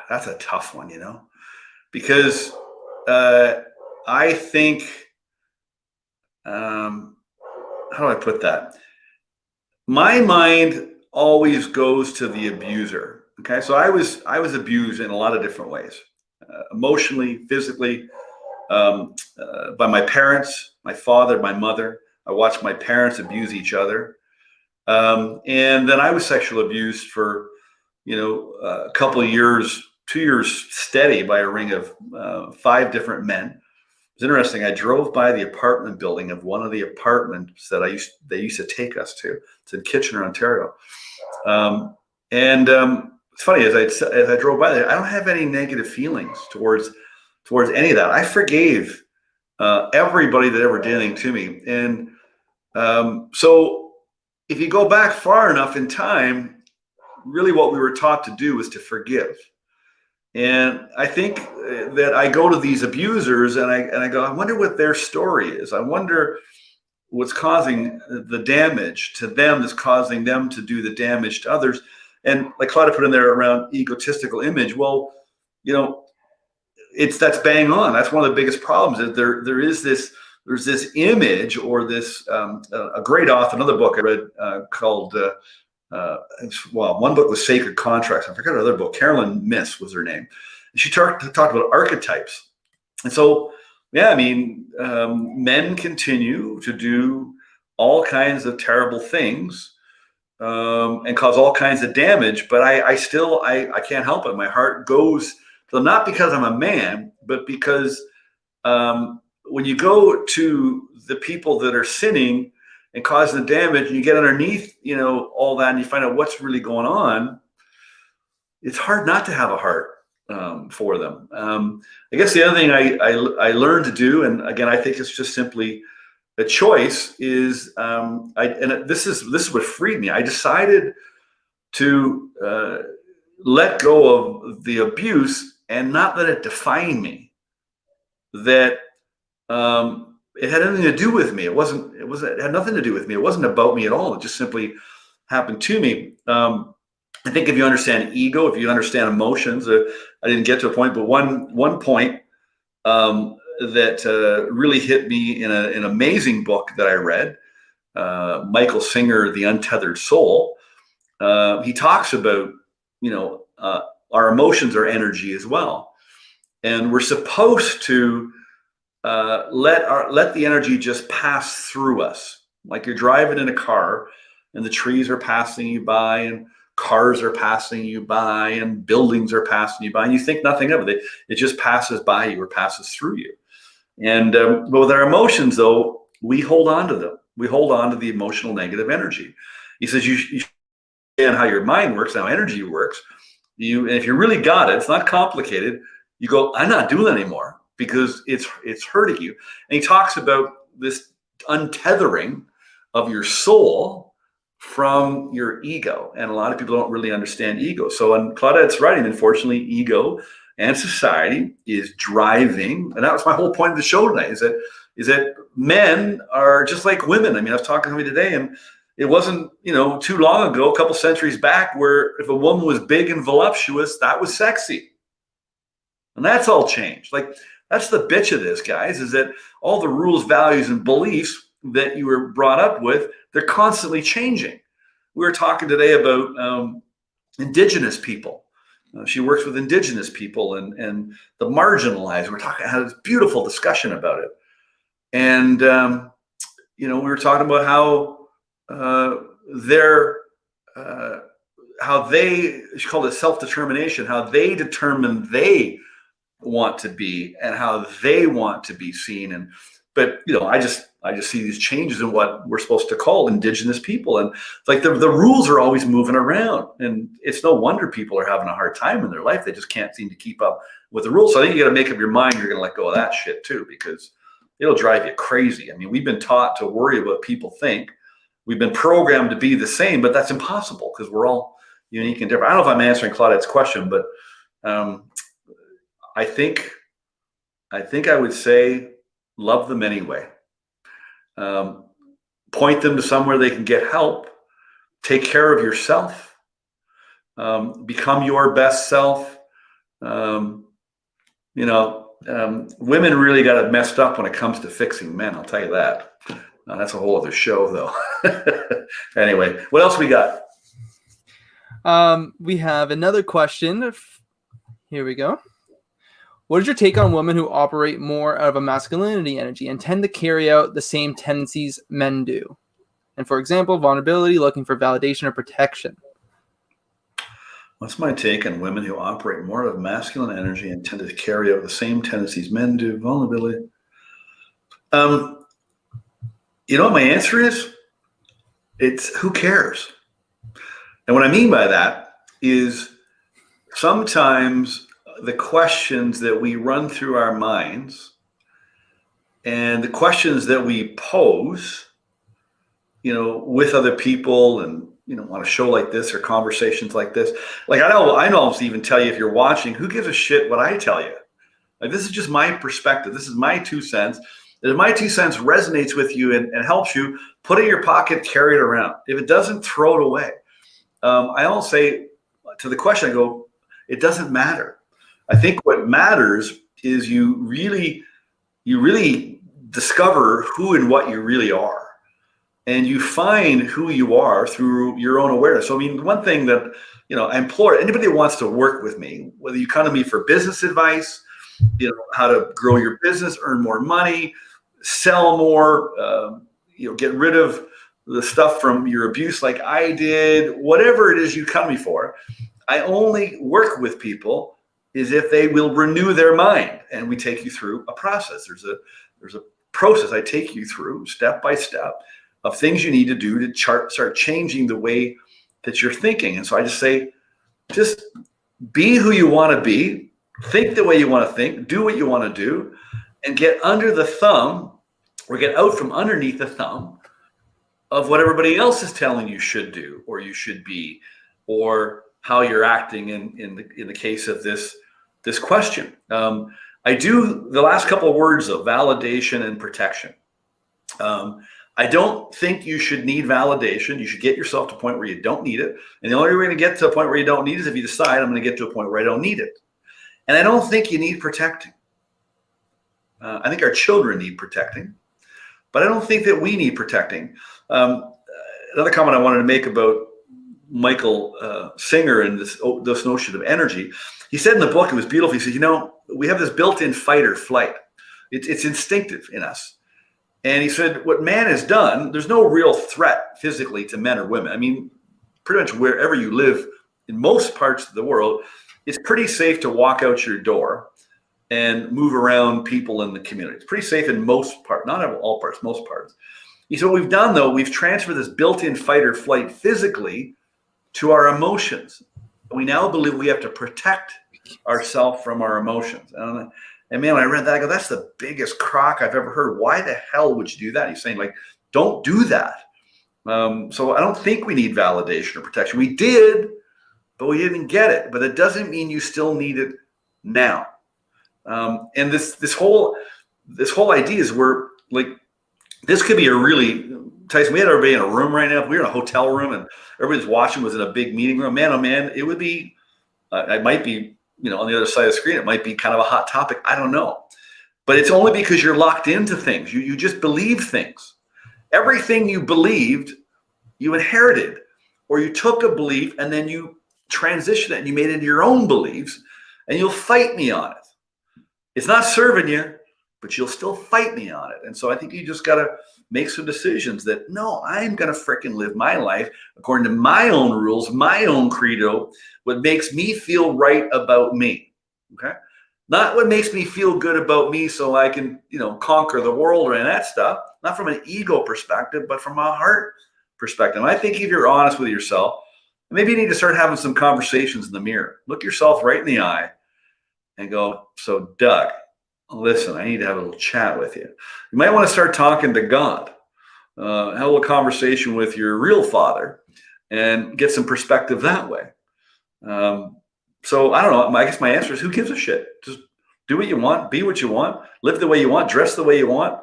that's a tough one, because I think, how do I put that? My mind always goes to the abuser. Okay, so I was abused in a lot of different ways, emotionally, physically, by my parents, my father, my mother. I watched my parents abuse each other, and then I was sexually abused for, a couple of years, 2 years steady by a ring of 5 different men. It's interesting. I drove by the apartment building of one of the apartments that they used to take us to. It's in Kitchener, Ontario, it's funny, as I drove by there, I don't have any negative feelings towards any of that. I forgave everybody that ever did anything to me. And so if you go back far enough in time, really what we were taught to do was to forgive. And I think that I go to these abusers and I go, I wonder what their story is. I wonder what's causing the damage to them that's causing them to do the damage to others. And like Claudia put in there around egotistical image, well, that's bang on. That's one of the biggest problems is there's this image or this a great author. Another book I read called one book was Sacred Contracts. I forgot another book. Carolyn Miss was her name. And she talked about archetypes. And so, yeah, I mean, men continue to do all kinds of terrible things. And cause all kinds of damage, but I still can't help it. My heart goes to them, not because I'm a man, but because when you go to the people that are sinning and causing the damage, and you get underneath, all that, and you find out what's really going on, it's hard not to have a heart for them. I guess the other thing I learned to do, and again, I think it's just simply the choice is, this is what freed me. I decided to let go of the abuse and not let it define me. That it had nothing to do with me. It had nothing to do with me. It wasn't about me at all. It just simply happened to me. I think if you understand ego, if you understand emotions, I didn't get to a point, but one point that really hit me in an amazing book that I read, Michael Singer, The Untethered Soul. He talks about, our emotions are energy as well. And we're supposed to let the energy just pass through us. Like you're driving in a car and the trees are passing you by and cars are passing you by and buildings are passing you by and you think nothing of it. It just passes by you or passes through you. And but with our emotions, though, we hold on to them. We hold on to the emotional negative energy. He says you understand how your mind works, how energy works. And if you really got it, it's not complicated. You go, I'm not doing that anymore. because it's hurting you. And he talks about this untethering of your soul from your ego. And a lot of people don't really understand ego. So in Claudette's writing, unfortunately, ego and society is driving, and that was my whole point of the show tonight, is that men are just like women. I mean, I was talking to somebody today, and it wasn't, too long ago, a couple centuries back, where if a woman was big and voluptuous, that was sexy. And that's all changed. Like, that's the bitch of this, guys, is that all the rules, values, and beliefs that you were brought up with, they're constantly changing. We were talking today about indigenous people. She works with indigenous people and the marginalized. We're talking, had this beautiful discussion about it. And, we were talking about how she called it self-determination, how they determine they want to be and how they want to be seen. But I just see these changes in what we're supposed to call indigenous people. And it's like the rules are always moving around, and it's no wonder people are having a hard time in their life. They just can't seem to keep up with the rules. So I think you got to make up your mind you're going to let go of that shit too, because it'll drive you crazy. I mean, we've been taught to worry about what people think. We've been programmed to be the same, but that's impossible because we're all unique and different. I don't know if I'm answering Claudette's question, but I think I would say love them anyway. Point them to somewhere they can get help. Take care of yourself. Become your best self. Women really got it messed up when it comes to fixing men. I'll tell you that. That's a whole other show, though. Anyway, what else we got? We have another question. Here we go. What is your take on women who operate more out of a masculinity energy and tend to carry out the same tendencies men do? And for example, vulnerability, looking for validation or protection. What's my take on women who operate more out of masculine energy and tend to carry out the same tendencies men do? Vulnerability. What my answer is? It's who cares? And what I mean by that is sometimes the questions that we run through our minds and the questions that we pose, with other people and, on a show like this or conversations like this. Like, I know I'll even tell you, if you're watching, who gives a shit what I tell you? Like, this is just my perspective. This is my 2 cents. If my 2 cents resonates with you and helps you, put it in your pocket, carry it around. If it doesn't, throw it away. I always say to the question, I go, it doesn't matter. I think what matters is you really discover who and what you really are. And you find who you are through your own awareness. So, I mean, one thing that, I implore anybody that wants to work with me, whether you come to me for business advice, how to grow your business, earn more money, sell more, get rid of the stuff from your abuse like I did, whatever it is you come to me for, I only work with people is if they will renew their mind, and we take you through a process. There's a process I take you through step by step of things you need to do to start changing the way that you're thinking. And so I just say, just be who you want to be, think the way you want to think, do what you want to do, and get under the thumb or get out from underneath the thumb of what everybody else is telling you should do or you should be, or how you're acting in the case of this question. I do the last couple of words of validation and protection. I don't think you should need validation. You should get yourself to a point where you don't need it. And the only way you're going to get to a point where you don't need it is if you decide, I'm going to get to a point where I don't need it. And I don't think you need protecting. I think our children need protecting, but I don't think that we need protecting. Another comment I wanted to make about Michael Singer and this notion of energy. He said in the book, it was beautiful. He said, we have this built-in fight or flight. It's instinctive in us. And he said, what man has done, there's no real threat physically to men or women. I mean, pretty much wherever you live in most parts of the world, it's pretty safe to walk out your door and move around people in the community. It's pretty safe in most parts, not in all parts, most parts. He said, what we've done, though, we've transferred this built-in fight or flight physically to our emotions. We now believe we have to protect ourselves from our emotions. And man, when I read that, I go, that's the biggest crock I've ever heard. Why the hell would you do that? He's saying, like, don't do that. So I don't think we need validation or protection. We did, but we didn't get it. But it doesn't mean you still need it now. And this whole idea is we're like, this could be a really, Tyson, we had everybody in a room right now. If we were in a hotel room and everybody's watching, was in a big meeting room, man, oh man, it would be, it might be, on the other side of the screen, it might be kind of a hot topic. I don't know. But it's only because you're locked into things. You just believe things. Everything you believed, you inherited, or you took a belief and then you transitioned it and you made it into your own beliefs, and you'll fight me on it. It's not serving you, but you'll still fight me on it. And so I think you just got to make some decisions that, no, I'm going to fricking live my life according to my own rules, my own credo, what makes me feel right about me. Okay. Not what makes me feel good about me so I can, conquer the world or any of that stuff. Not from an ego perspective, but from a heart perspective. And I think if you're honest with yourself, maybe you need to start having some conversations in the mirror. Look yourself right in the eye and go, so Doug, listen, I need to have a little chat with you. You might want to start talking to God. Have a little conversation with your real father and get some perspective that way. So I don't know. I guess my answer is, who gives a shit? Just do what you want, be what you want, live the way you want, dress the way you want,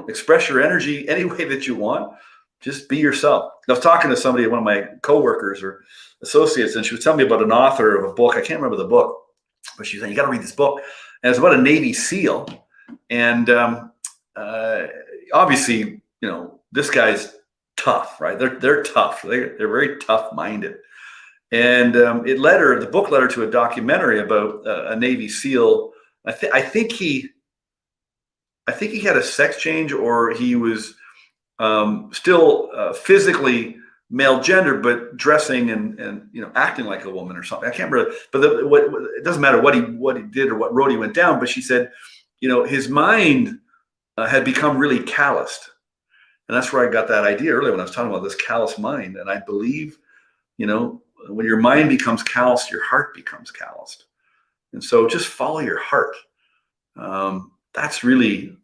express your energy any way that you want. Just be yourself. I was talking to somebody, one of my coworkers or associates, and she was telling me about an author of a book. I can't remember the book, but she was saying, you got to read this book. And it's about a Navy SEAL. And obviously, this guy's tough, right? They're tough. They're very tough minded. And the book led her to a documentary about a Navy SEAL. I think he had a sex change, or he was still physically male gender, but dressing and acting like a woman or something. I can't remember, but it doesn't matter what he did or what road he went down. But she said, his mind had become really calloused, and that's where I got that idea earlier when I was talking about this callous mind. And I believe, when your mind becomes calloused, your heart becomes calloused. And so just follow your heart. That's really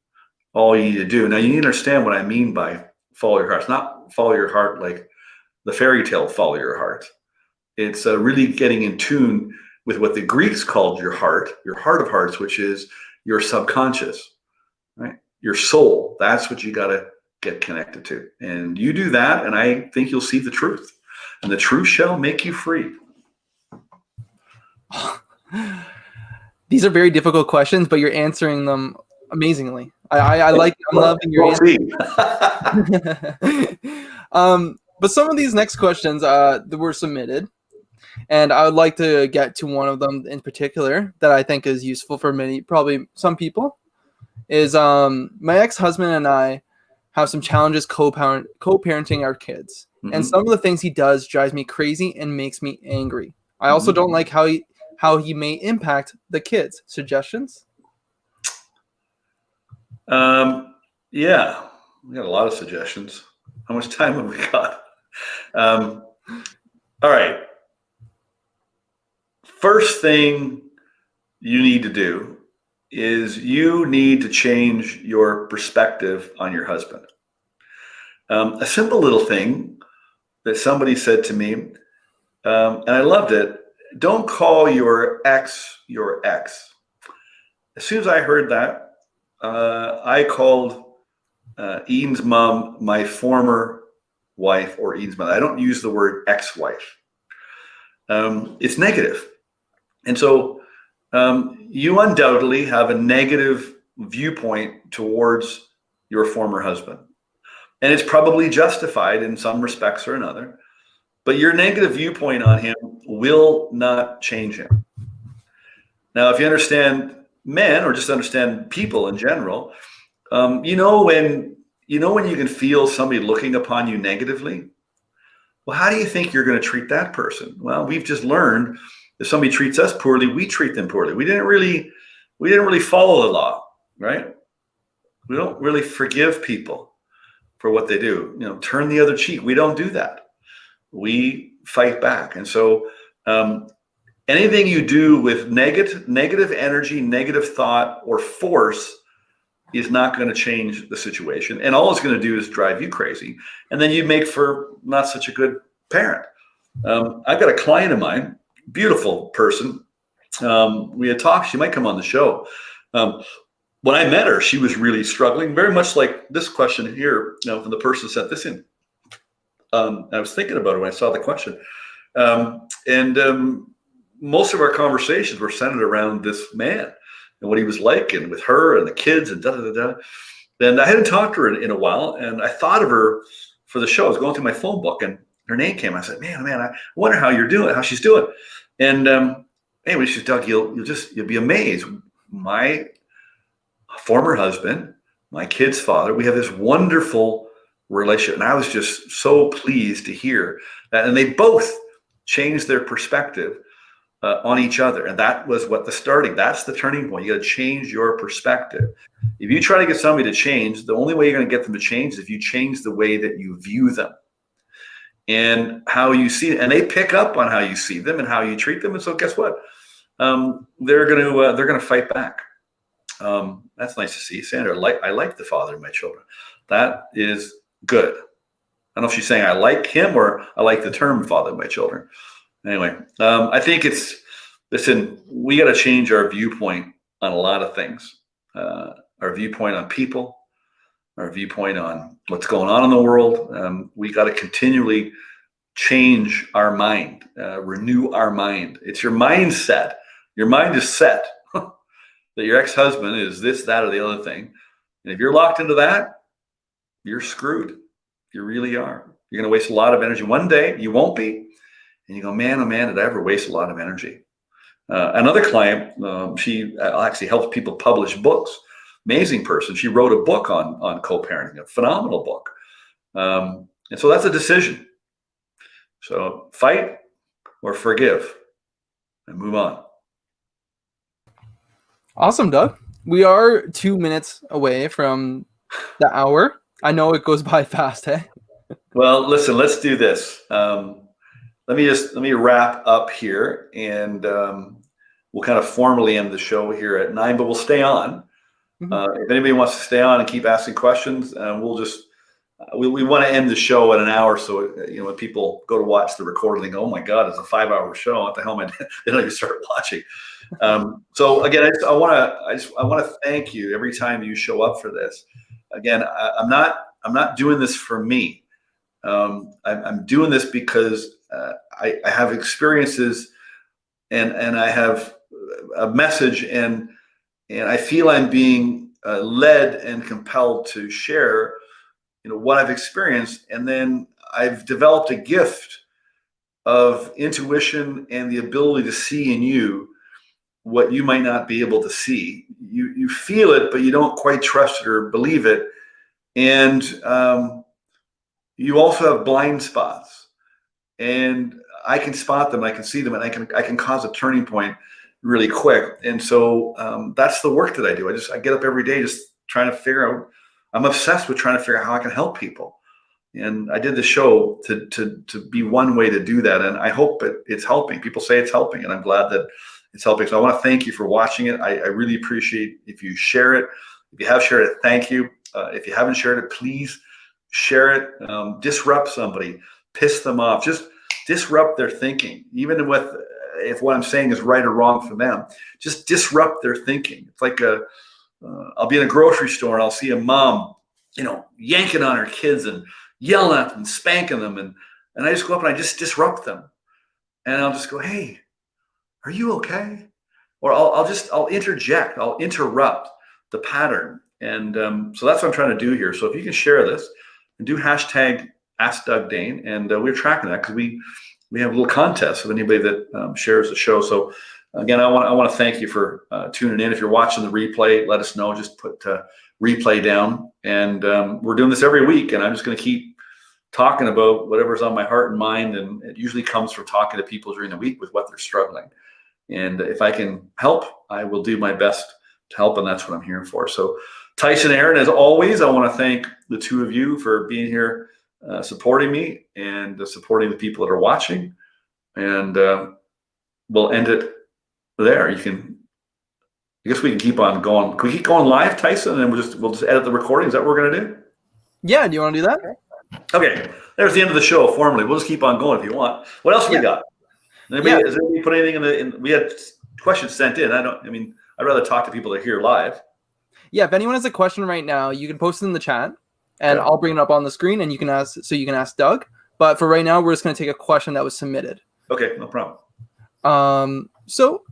all you need to do. Now, you need to understand what I mean by follow your heart. It's not follow your heart like the fairy tale follow your heart. It's really getting in tune with what the Greeks called your heart of hearts, which is your subconscious, right? Your soul. That's what you got to get connected to. And you do that, and I think you'll see the truth. And the truth shall make you free. These are very difficult questions, but you're answering them amazingly. I'm loving your answer. But some of these next questions that were submitted, and I would like to get to one of them in particular that I think is useful for probably some people, is my ex-husband and I have some challenges co-parenting our kids. Mm-hmm. And some of the things he does drives me crazy and makes me angry. I also don't like how he may impact the kids. Suggestions? Yeah, we got a lot of suggestions. How much time have we got? All right. First thing you need to do is you need to change your perspective on your husband. A simple little thing that somebody said to me, and I loved it: don't call your ex your ex. As soon as I heard that, I called Ian's mom my former wife, or Ian's mother. I don't use the word ex-wife. It's negative. And so you undoubtedly have a negative viewpoint towards your former husband. And it's probably justified in some respects or another. But your negative viewpoint on him will not change him. Now, if you understand men, or just understand people in general, when you can feel somebody looking upon you negatively, well, how do you think you're going to treat that person? Well, we've just learned if somebody treats us poorly, we treat them poorly. We didn't really follow the law, right? We don't really forgive people for what they do. Turn the other cheek. We don't do that. We fight back. And so anything you do with negative energy, negative thought, or force is not going to change the situation. And all it's going to do is drive you crazy. And then you make for not such a good parent. I've got a client of mine, beautiful person. We had talked, she might come on the show. When I met her, she was really struggling, very much like this question here, from the person who sent this in. I was thinking about it when I saw the question. Most of our conversations were centered around this man and what he was like, and with her and the kids and da-da-da-da. And I hadn't talked to her in a while, and I thought of her for the show. I was going through my phone book, and her name came. I said, man, I wonder how she's doing. And anyway, she said, Doug, you'll be amazed. My former husband, my kid's father, we have this wonderful relationship. And I was just so pleased to hear that. And they both changed their perspective on each other. And that was that's the turning point. You got to change your perspective. If you try to get somebody to change, the only way you're going to get them to change is if you change the way that you view them and how you see it. And they pick up on how you see them and how you treat them. And so guess what? They're going to fight back. That's nice to see. Sandra, I like the father of my children. That is good. I don't know if she's saying I like him or I like the term father of my children. Anyway, I think listen, we got to change our viewpoint on a lot of things. Our viewpoint on people, our viewpoint on what's going on in the world. We got to continually change our mind, renew our mind. It's your mindset. Your mind is set that your ex-husband is this, that, or the other thing. And if you're locked into that, you're screwed. You really are. You're going to waste a lot of energy. One day you won't be. And you go, man, oh man, did I ever waste a lot of energy? Another client, she actually helps people publish books. Amazing person. She wrote a book on co-parenting, a phenomenal book. And so that's a decision. So fight or forgive and move on. Awesome, Doug. We are 2 minutes away from the hour. I know it goes by fast, hey? Well, listen, let's do this. Let me wrap up here, and we'll kind of formally end the show here at 9, but we'll stay on. If anybody wants to stay on and keep asking questions, we'll just we want to end the show at an hour, so when people go to watch the recording, they go, "Oh my God, it's a 5-hour show! What the hell am I?" They don't even start watching. So again, I want to thank you every time you show up for this. Again, I'm not doing this for me. I'm doing this because I have experiences and I have a message and I feel I'm being led and compelled to share, what I've experienced. And then I've developed a gift of intuition and the ability to see in you what you might not be able to see. You feel it, but you don't quite trust it or believe it. And you also have blind spots, and I can spot them, I can see them, and I can cause a turning point really quick. And so that's the work that I do. I get up every day just trying to figure out. I'm obsessed with trying to figure out how I can help people. And I did the show to be one way to do that. And I hope it's helping. People say it's helping, and I'm glad that it's helping. So I want to thank you for watching it. I really appreciate if you share it. If you have shared it, thank you. If you haven't shared it, please share it. Disrupt somebody, piss them off. Just disrupt their thinking. Even if what I'm saying is right or wrong for them, just disrupt their thinking. It's like I'll be in a grocery store and I'll see a mom, yanking on her kids and yelling at them and spanking them. And I just go up and I just disrupt them. And I'll just go, hey, are you okay? Or I'll interject, I'll interrupt the pattern. And so that's what I'm trying to do here. So if you can share this and do hashtag Ask Doug Dane, and we're tracking that because we have a little contest of anybody that shares the show. So again, I want to thank you for tuning in. If you're watching the replay, let us know. Just put replay down. And we're doing this every week, and I'm just going to keep talking about whatever's on my heart and mind. And it usually comes from talking to people during the week with what they're struggling. And if I can help, I will do my best to help, and that's what I'm here for. So Tyson, Aaron, as always, I want to thank the two of you for being here, supporting me and supporting the people that are watching. And we'll end it there. I guess we can keep on going. Can we keep going live, Tyson, and we'll just edit the recording? Is that what we're gonna do? Yeah, do you want to do that? Okay, there's the end of the show formally. We'll just keep on going if you want. What else we got? Has anybody put anything in we had questions sent in. I'd rather talk to people that are here live. Yeah, if anyone has a question right now, you can post it in the chat and I'll bring it up on the screen and you can ask Doug. But for right now, we're just going to take a question that was submitted. Okay, no problem. So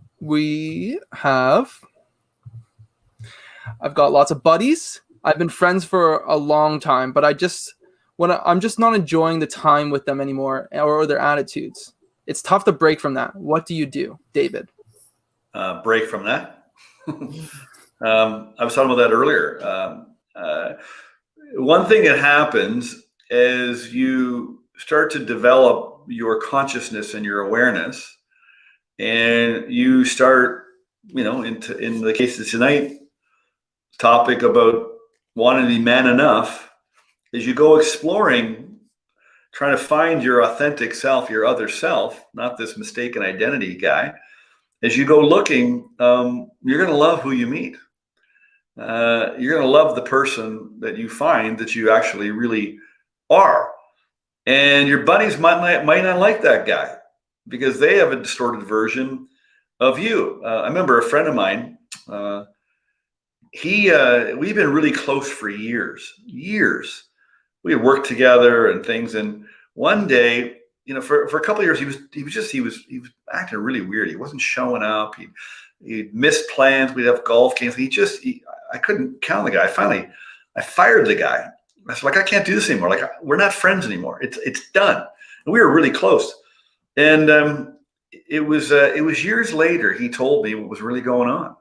I've got lots of buddies. I've been friends for a long time, but I'm just not enjoying the time with them anymore or their attitudes. It's tough to break from that. What do you do, David? Break from that? I was talking about that earlier. One thing that happens is you start to develop your consciousness and your awareness, and you start, in the case of tonight, topic about wanting to be man enough, is you go exploring, trying to find your authentic self, your other self, not this mistaken identity guy. As you go looking, you're going to love who you meet. You're going to love the person that you find that you actually really are. And your buddies might not like that guy because they have a distorted version of you. I remember a friend of mine, we've been really close for years. We had worked together and things. And one day, for a couple of years, he was acting really weird. He wasn't showing up. He'd missed plans. We'd have golf games. I couldn't count the guy. Finally, I fired the guy. I said, I can't do this anymore. We're not friends anymore. It's done. And we were really close. And it was years later he told me what was really going on.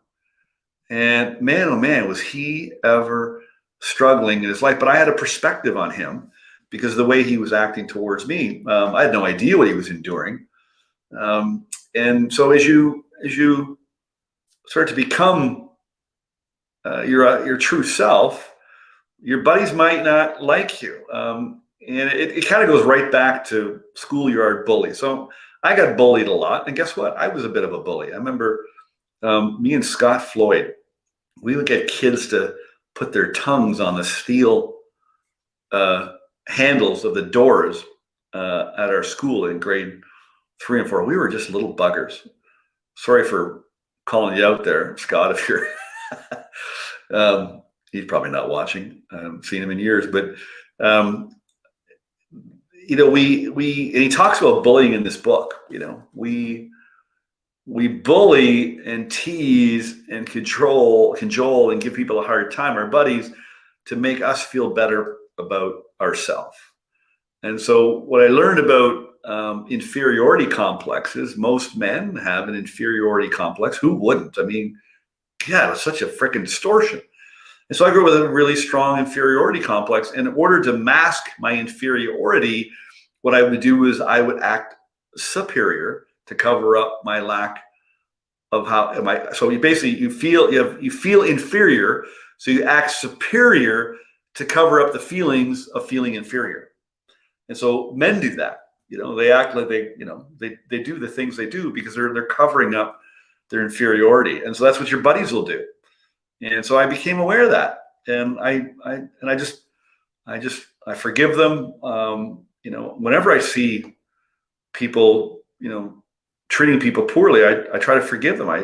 And man, oh man, was he ever struggling in his life. But I had a perspective on him because of the way he was acting towards me. I had no idea what he was enduring. And so as you start to become your true self, your buddies might not like you. And it kind of goes right back to schoolyard bully. So I got bullied a lot. And guess what? I was a bit of a bully. I remember me and Scott Floyd, we would get kids to put their tongues on the steel handles of the doors at our school in grade 3 and 4. We were just little buggers. Sorry for calling you out there, Scott, if you're he's probably not watching. I haven't seen him in years, but and he talks about bullying in this book. We bully and tease and cajole and give people a hard time, our buddies, to make us feel better about ourselves. And so what I learned about inferiority complexes, most men have an inferiority complex. Who wouldn't? It's such a freaking distortion. And so I grew up with a really strong inferiority complex. And in order to mask my inferiority, what I would do is I would act superior to cover up my lack of so you feel inferior, so you act superior to cover up the feelings of feeling inferior. And so men do that. They act like they do the things they do because they're covering up their inferiority. And so that's what your buddies will do. And so I became aware of that. And I forgive them. Whenever I see people, treating people poorly, I try to forgive them. I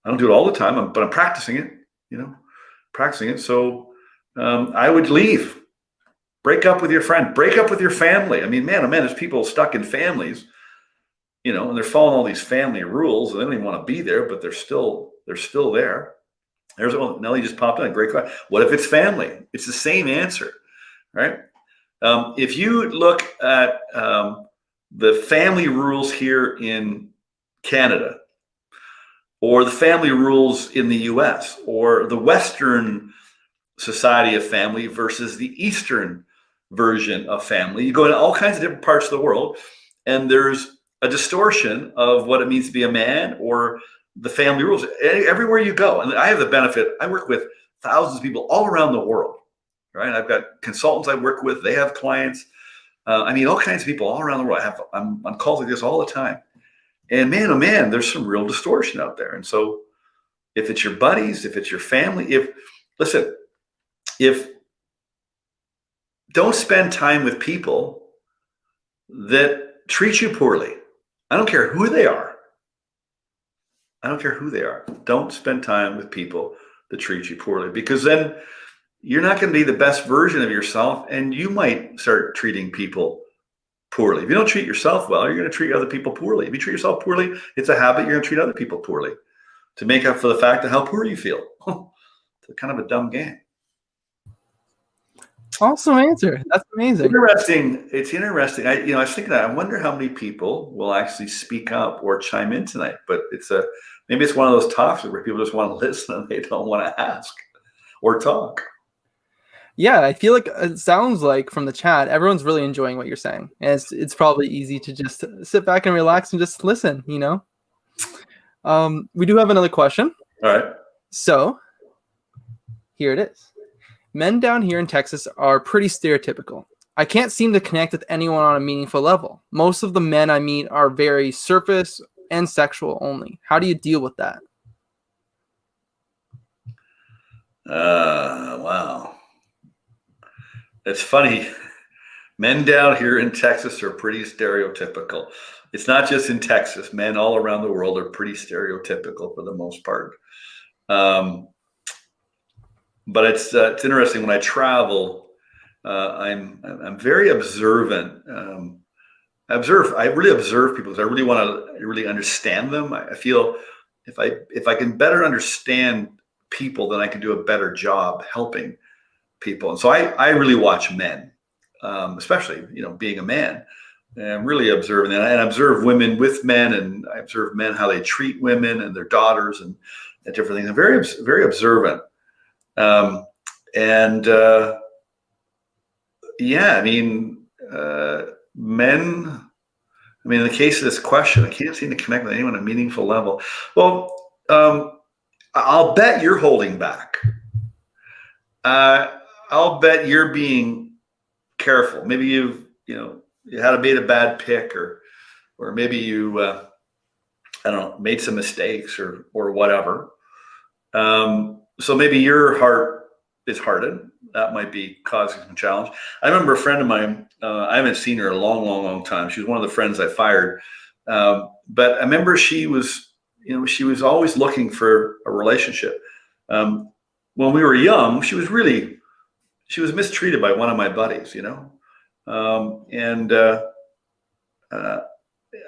don't do it all the time, but I'm practicing it. So I would leave. Break up with your friend. Break up with your family. Man, there's people stuck in families, and they're following all these family rules, and they don't even want to be there, but they're still there. Nelly just popped in. Great question. What if it's family? It's the same answer, right? If you look at the family rules here in Canada, or the family rules in the US, or the Western society of family versus the Eastern version of family, you go into all kinds of different parts of the world, and there's a distortion of what it means to be a man or the family rules everywhere you go. And I have the benefit, I work with thousands of people all around the world, right? I've got consultants I work with, they have clients. All kinds of people all around the world. I'm on calls like this all the time. And man, oh man, there's some real distortion out there. And so if it's your buddies, if it's your family, if don't spend time with people that treat you poorly. I don't care who they are. I don't care who they are. Don't spend time with people that treat you poorly, because then you're not going to be the best version of yourself, and you might start treating people poorly. If you don't treat yourself well, you're going to treat other people poorly. If you treat yourself poorly, it's a habit. You're going to treat other people poorly to make up for the fact of how poor you feel. It's kind of a dumb game. Awesome answer. That's amazing. Interesting. It's interesting. I was thinking that I wonder how many people will actually speak up or chime in tonight. But maybe it's one of those topics where people just want to listen and they don't want to ask or talk. Yeah, I feel like it sounds like from the chat, everyone's really enjoying what you're saying. And it's probably easy to just sit back and relax and just listen, We do have another question. All right. So here it is. Men down here in Texas are pretty stereotypical. I can't seem to connect with anyone on a meaningful level. Most of the men I meet are very surface and sexual only. How do you deal with that? Wow. It's funny. Men down here in Texas are pretty stereotypical. It's not just in Texas. Men all around the world are pretty stereotypical for the most part. But it's interesting when I travel. I'm very observant. I really observe people because I really want to really understand them. I feel if I can better understand people, then I can do a better job helping people. And so I really watch men, especially being a man. And I'm really observing that, and I observe women with men, and I observe men how they treat women and their daughters and different things. I'm very very observant. Men, in the case of this question, I can't seem to connect with anyone on a meaningful level. Well, I'll bet you're holding back. I'll bet you're being careful. Maybe you had made a bad pick, or maybe you, made some mistakes or whatever. So maybe your heart is hardened. That might be causing some challenge. I remember a friend of mine, I haven't seen her in a long, long, long time. She was one of the friends I fired. But I remember she was always looking for a relationship. When we were young, she was mistreated by one of my buddies,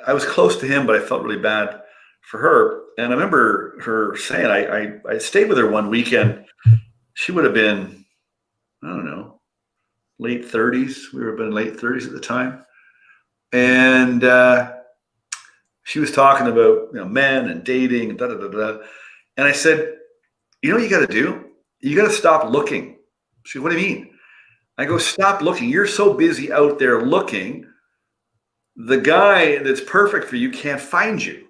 I was close to him, but I felt really bad for her. And I remember her saying, I stayed with her one weekend. She would have been, I don't know, late 30s. We would have been late 30s at the time. And she was talking about men and dating and And I said, what you got to do? You got to stop looking. She said, what do you mean? I go, stop looking. You're so busy out there looking. The guy that's perfect for you can't find you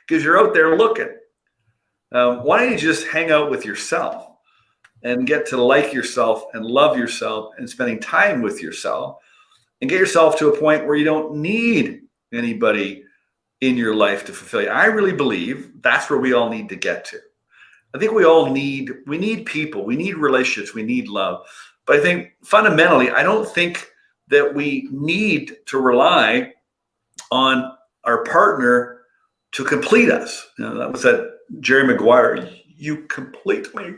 because you're out there looking. Why don't you just hang out with yourself and get to like yourself and love yourself and spending time with yourself and get yourself to a point where you don't need anybody in your life to fulfill you. I really believe that's where we all need to get to. I think we need people, we need relationships, we need love. But I think fundamentally, I don't think that we need to rely on our partner to complete us. That was that Jerry Maguire, you complete me.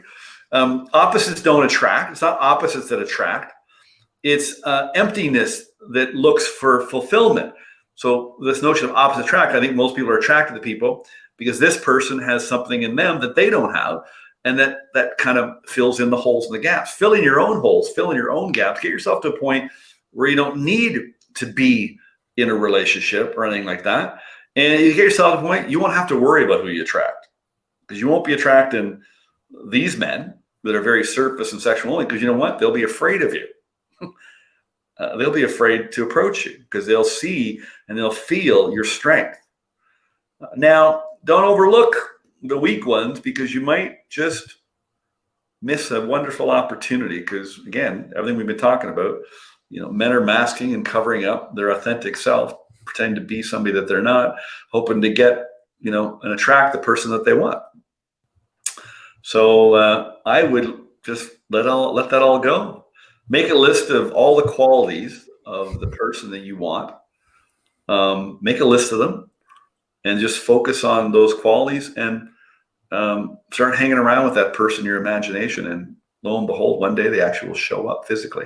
Opposites don't attract. It's not opposites that attract. It's emptiness that looks for fulfillment. So this notion of opposite attract, I think most people are attracted to people because this person has something in them that they don't have. And that kind of fills in the holes and the gaps. Fill in your own holes, fill in your own gaps. Get yourself to a point where you don't need to be in a relationship or anything like that. And you get yourself to a point, you won't have to worry about who you attract. Because you won't be attracting these men that are very surface and sexual only, because you know what? They'll be afraid of you. They'll be afraid to approach you because they'll see and they'll feel your strength. Now, don't overlook the weak ones because you might just miss a wonderful opportunity because, again, everything we've been talking about, men are masking and covering up their authentic self pretending to be somebody that they're not, hoping to get, and attract the person that they want. So I would just let that all go. Make a list of all the qualities of the person that you want. Make a list of them and just focus on those qualities and start hanging around with that person in your imagination. And lo and behold, one day they actually will show up physically.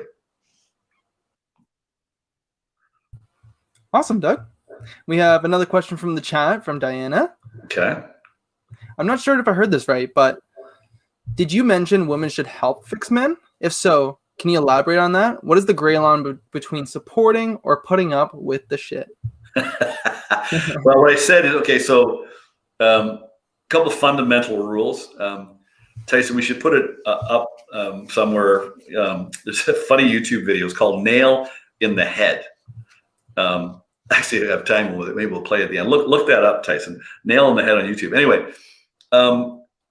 Awesome, Doug. We have another question from the chat from Diana. Okay. I'm not sure if I heard this right, but did you mention women should help fix men? If so, can you elaborate on that? What is the gray line between supporting or putting up with the shit? Well, what I said is, okay, so a couple of fundamental rules. Tyson, we should put it up somewhere. There's a funny YouTube video. It's called Nail in the Head. Actually, I have time with it. Maybe we'll play it at the end. Look that up, Tyson. Nail in the Head on YouTube. Anyway,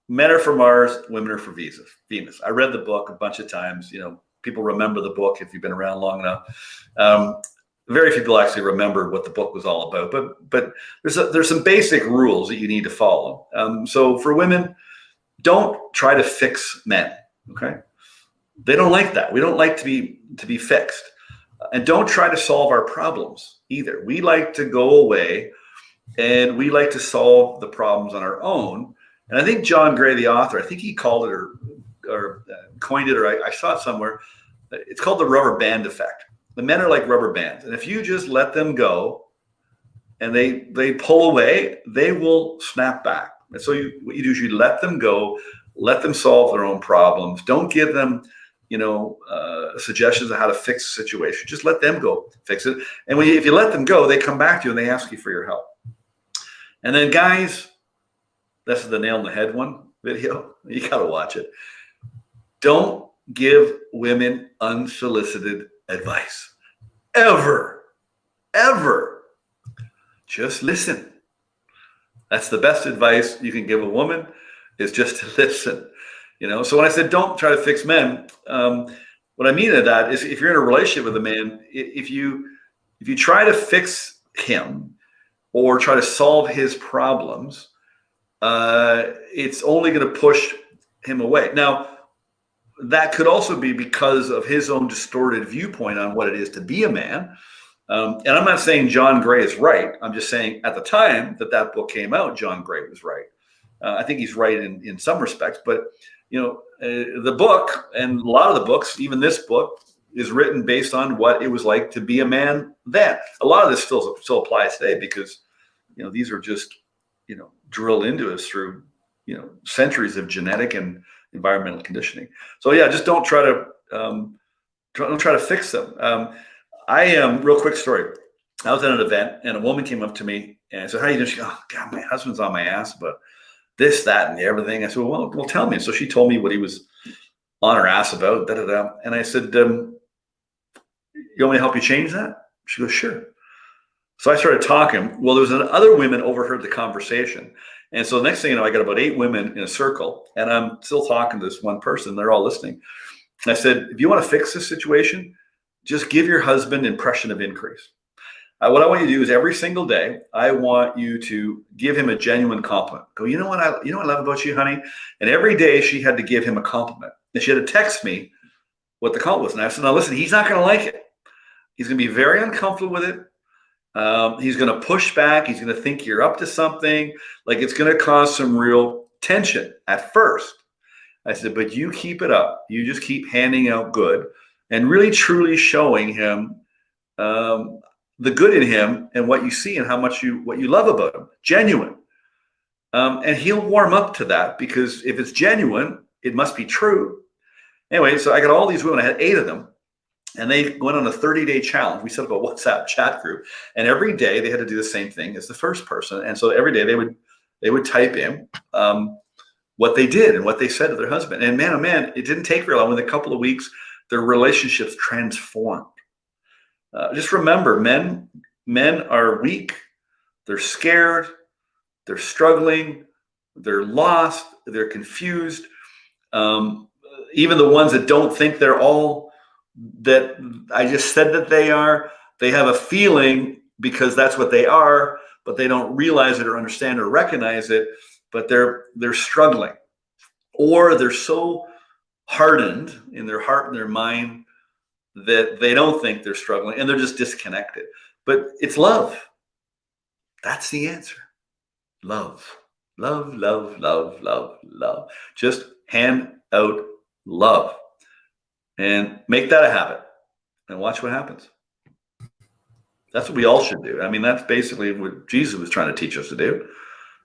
men are for Mars, women are for Venus. I read the book a bunch of times. People remember the book if you've been around long enough. Very few people actually remember what the book was all about. But there's some basic rules that you need to follow. So for women, don't try to fix men. Okay, they don't like that. We don't like to be fixed. And don't try to solve our problems either. We like to go away and we like to solve the problems on our own. And I think John Gray, the author, I think he called it or coined it, or I saw it somewhere. It's called the rubber band effect. The men are like rubber bands. And if you just let them go and they pull away, they will snap back. And so what you do is you let them go, let them solve their own problems. Don't give them suggestions on how to fix the situation. Just let them go fix it. And if you let them go, they come back to you and they ask you for your help. And then guys, this is the Nail in the Head one video. You got to watch it. Don't give women unsolicited advice. Ever. Just listen. That's the best advice you can give a woman, is just to listen. So when I said don't try to fix men, what I mean by that is if you're in a relationship with a man, if you try to fix him or try to solve his problems, it's only going to push him away. Now, that could also be because of his own distorted viewpoint on what it is to be a man. And I'm not saying John Gray is right. I'm just saying at the time that book came out, John Gray was right. I think he's right in some respects, but the book and a lot of the books, even this book, is written based on what it was like to be a man then. A lot of this still applies today because, these are just, drilled into us through, centuries of genetic and environmental conditioning. So yeah, just don't try to fix them. Real quick story. I was at an event and a woman came up to me and I said, "How you doing?" She goes, "Oh God, my husband's on my ass, but this, that, and everything." I said, well, tell me. So she told me what he was on her ass about, And I said, "You want me to help you change that?" She goes, "Sure." So I started talking. Well, there was other women overheard the conversation. And so the next thing you know, I got about 8 women in a circle and I'm still talking to this one person. They're all listening. And I said, if you want to fix this situation, just give your husband impression of increase. What I want you to do is every single day, I want you to give him a genuine compliment. Go, you know what I love about you, honey? And every day she had to give him a compliment. And she had to text me what the compliment was. And I said, now listen, he's not going to like it. He's going to be very uncomfortable with it. He's going to push back. He's going to think you're up to something. Like it's going to cause some real tension at first. I said, but you keep it up. You just keep handing out good and really truly showing him the good in him and what you see and what you love about him, genuine. And he'll warm up to that because if it's genuine, it must be true. Anyway, so I got all these women. I had 8 of them. And they went on a 30-day challenge. We set up a WhatsApp chat group, and every day they had to do the same thing as the first person. And so every day they would type in what they did and what they said to their husband. And man, oh man, it didn't take very long. Within a couple of weeks, their relationships transformed. Just remember, men are weak. They're scared. They're struggling. They're lost. They're confused. Even the ones that don't think they're all that I just said that they are, they have a feeling because that's what they are, but they don't realize it or understand or recognize it, but they're struggling, or they're so hardened in their heart and their mind that they don't think they're struggling and they're just disconnected. But it's love. That's the answer. Love, love, love, love, love, love. Just hand out love and make that a habit and watch what happens. That's what we all should do. I mean, that's basically what Jesus was trying to teach us to do.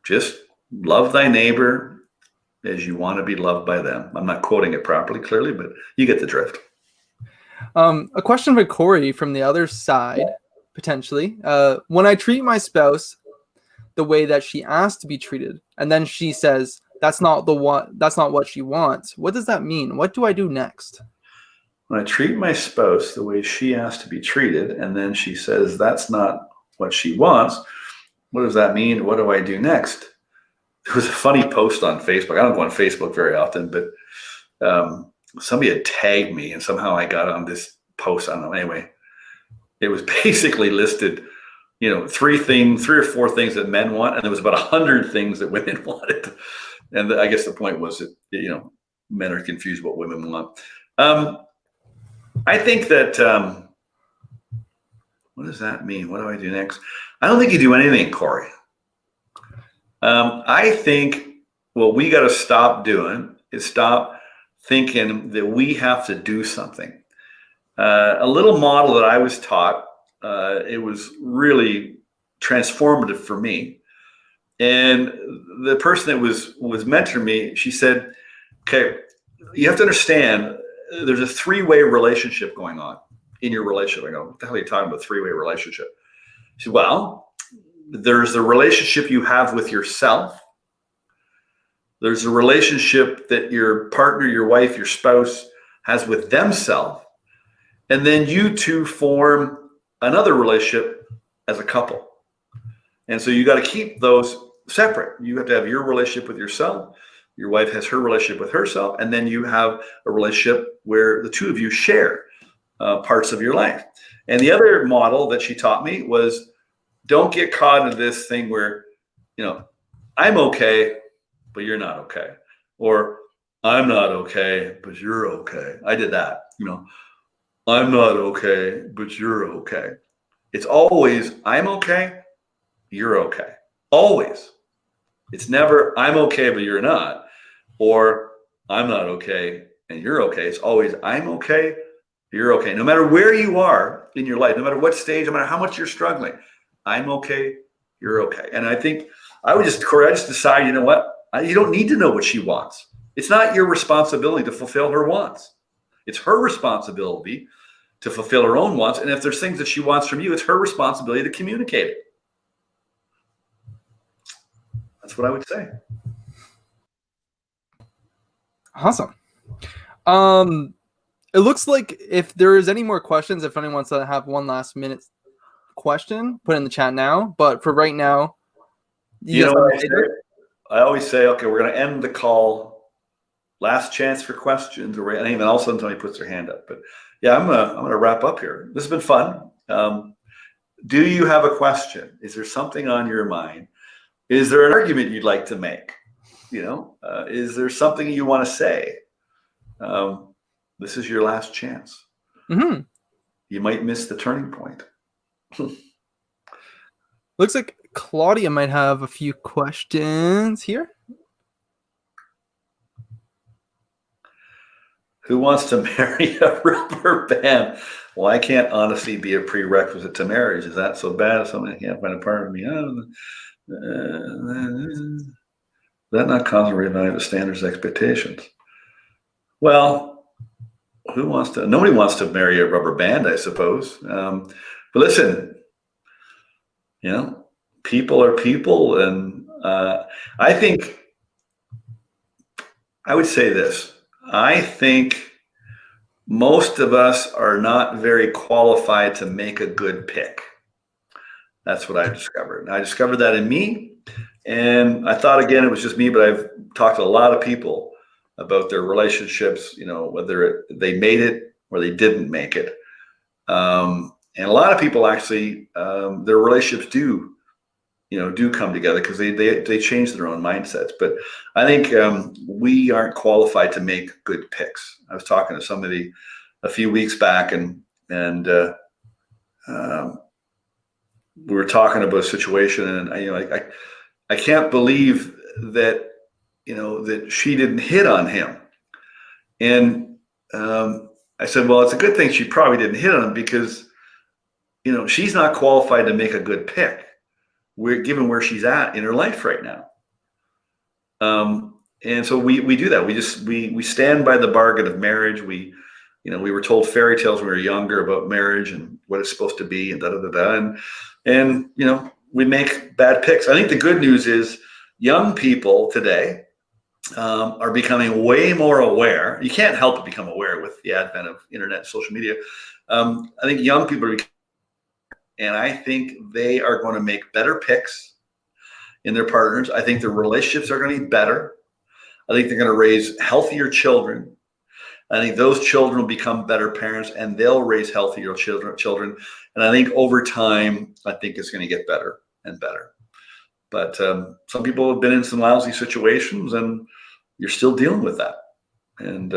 Just love thy neighbor as you want to be loved by them. I'm not quoting it properly, clearly, but you get the drift. A question for Corey from the other side, potentially. When I treat my spouse the way that she asked to be treated, and then she says that's not what she wants, what does that mean? What do I do next? When I treat my spouse the way she asked to be treated, and then she says that's not what she wants, what does that mean? What do I do next? There was a funny post on Facebook. I don't go on Facebook very often, but somebody had tagged me and somehow I got on this post. I don't know. Anyway, it was basically listed, 3 or 4 things that men want, and there was about 100 things that women wanted. And I guess the point was that, men are confused what women want. I think that, what does that mean? What do I do next? I don't think you do anything, Corey. I think what we got to stop doing is stop thinking that we have to do something. A little model that I was taught, it was really transformative for me. And the person that was mentoring me, she said, okay, you have to understand there's a 3-way relationship going on in your relationship. I go, what the hell are you talking about, 3-way relationship? She said, well, there's the relationship you have with yourself. There's a relationship that your partner, your wife, your spouse has with themselves. And then you two form another relationship as a couple. And so you got to keep those separate. You have to have your relationship with yourself. Your wife has her relationship with herself. And then you have a relationship where the two of you share parts of your life. And the other model that she taught me was, don't get caught into this thing where, I'm okay, but you're not okay. Or I'm not okay, but you're okay. I did that, I'm not okay, but you're okay. It's always, I'm okay, you're okay. Always. It's never, I'm okay, but you're not. Or I'm not okay and you're okay. It's always, I'm okay, you're okay. No matter where you are in your life, no matter what stage, no matter how much you're struggling, I'm okay, you're okay. And I think I just decide, you know what? You don't need to know what she wants. It's not your responsibility to fulfill her wants. It's her responsibility to fulfill her own wants. And if there's things that she wants from you, it's her responsibility to communicate it. That's what I would say. Awesome. It looks like if there is any more questions, if anyone wants to have one last minute question, put in the chat now. But for right now, I always say, okay, we're going to end the call. Last chance for questions, and even all of a sudden somebody puts their hand up. But yeah, I'm gonna wrap up here. This has been fun. Do you have a question? Is there something on your mind? Is there an argument you'd like to make? Is there something you want to say? This is your last chance. Mm-hmm. You might miss the turning point. Looks like Claudia might have a few questions here. Who wants to marry a rubber band? Why can't honesty be a prerequisite to marriage? Is that so bad if somebody can't find a partner? That not causing reevaluate the standards expectations? Well, nobody wants to marry a rubber band, I suppose. But listen, people are people. And I think I would say this. I think most of us are not very qualified to make a good pick. That's what I discovered. I discovered that in me. And I thought, again, it was just me, but I've talked to a lot of people about their relationships, whether they made it or they didn't make it. a lot of people actually, their relationships do come together because they change their own mindsets. But I think we aren't qualified to make good picks. I was talking to somebody a few weeks back, and we were talking about a situation, and I can't believe that that she didn't hit on him. And I said, well, it's a good thing she probably didn't hit on him, because she's not qualified to make a good pick. Given where she's at in her life right now. And so we do that. We stand by the bargain of marriage. We were told fairy tales when we were younger about marriage and what it's supposed to be, and and we make bad picks. I think the good news is young people today are becoming way more aware. You can't help but become aware with the advent of internet and social media. I think young people are, and I think they are going to make better picks in their partners. I think their relationships are going to be better. I think they're going to raise healthier children. I think those children will become better parents, and they'll raise healthier children. And I think over time, I think it's going to get better and better. But some people have been in some lousy situations, and you're still dealing with that. And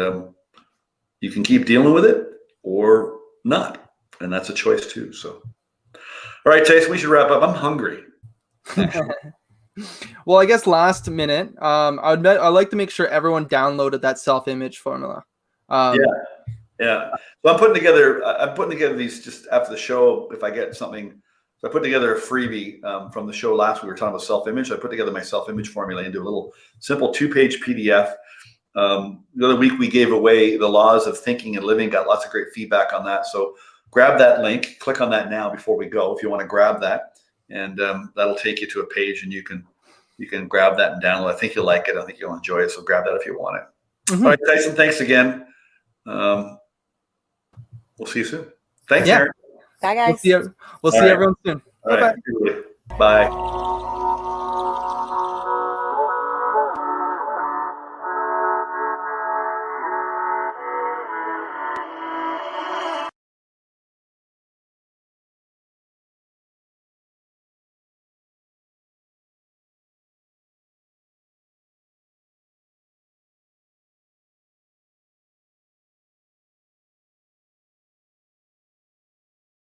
you can keep dealing with it or not. And that's a choice too. So, all right, Tyson, we should wrap up. I'm hungry. Well, I guess last minute, I'd like to make sure everyone downloaded that self-image formula. Yeah. So I'm putting together these just after the show. If I get something, so I put together a freebie from the show last week. We were talking about self-image. I put together my self-image formula into a little simple 2-page PDF. The other week we gave away the laws of thinking and living. Got lots of great feedback on that. So grab that link. Click on that now before we go if you want to grab that, and that'll take you to a page, and you can grab that and download. I think you'll like it. I think you'll enjoy it. So grab that if you want it. Mm-hmm. All right, Tyson, thanks again. We'll see you soon. Thanks, Aaron. Bye, guys. We'll see everyone soon. All right. Bye.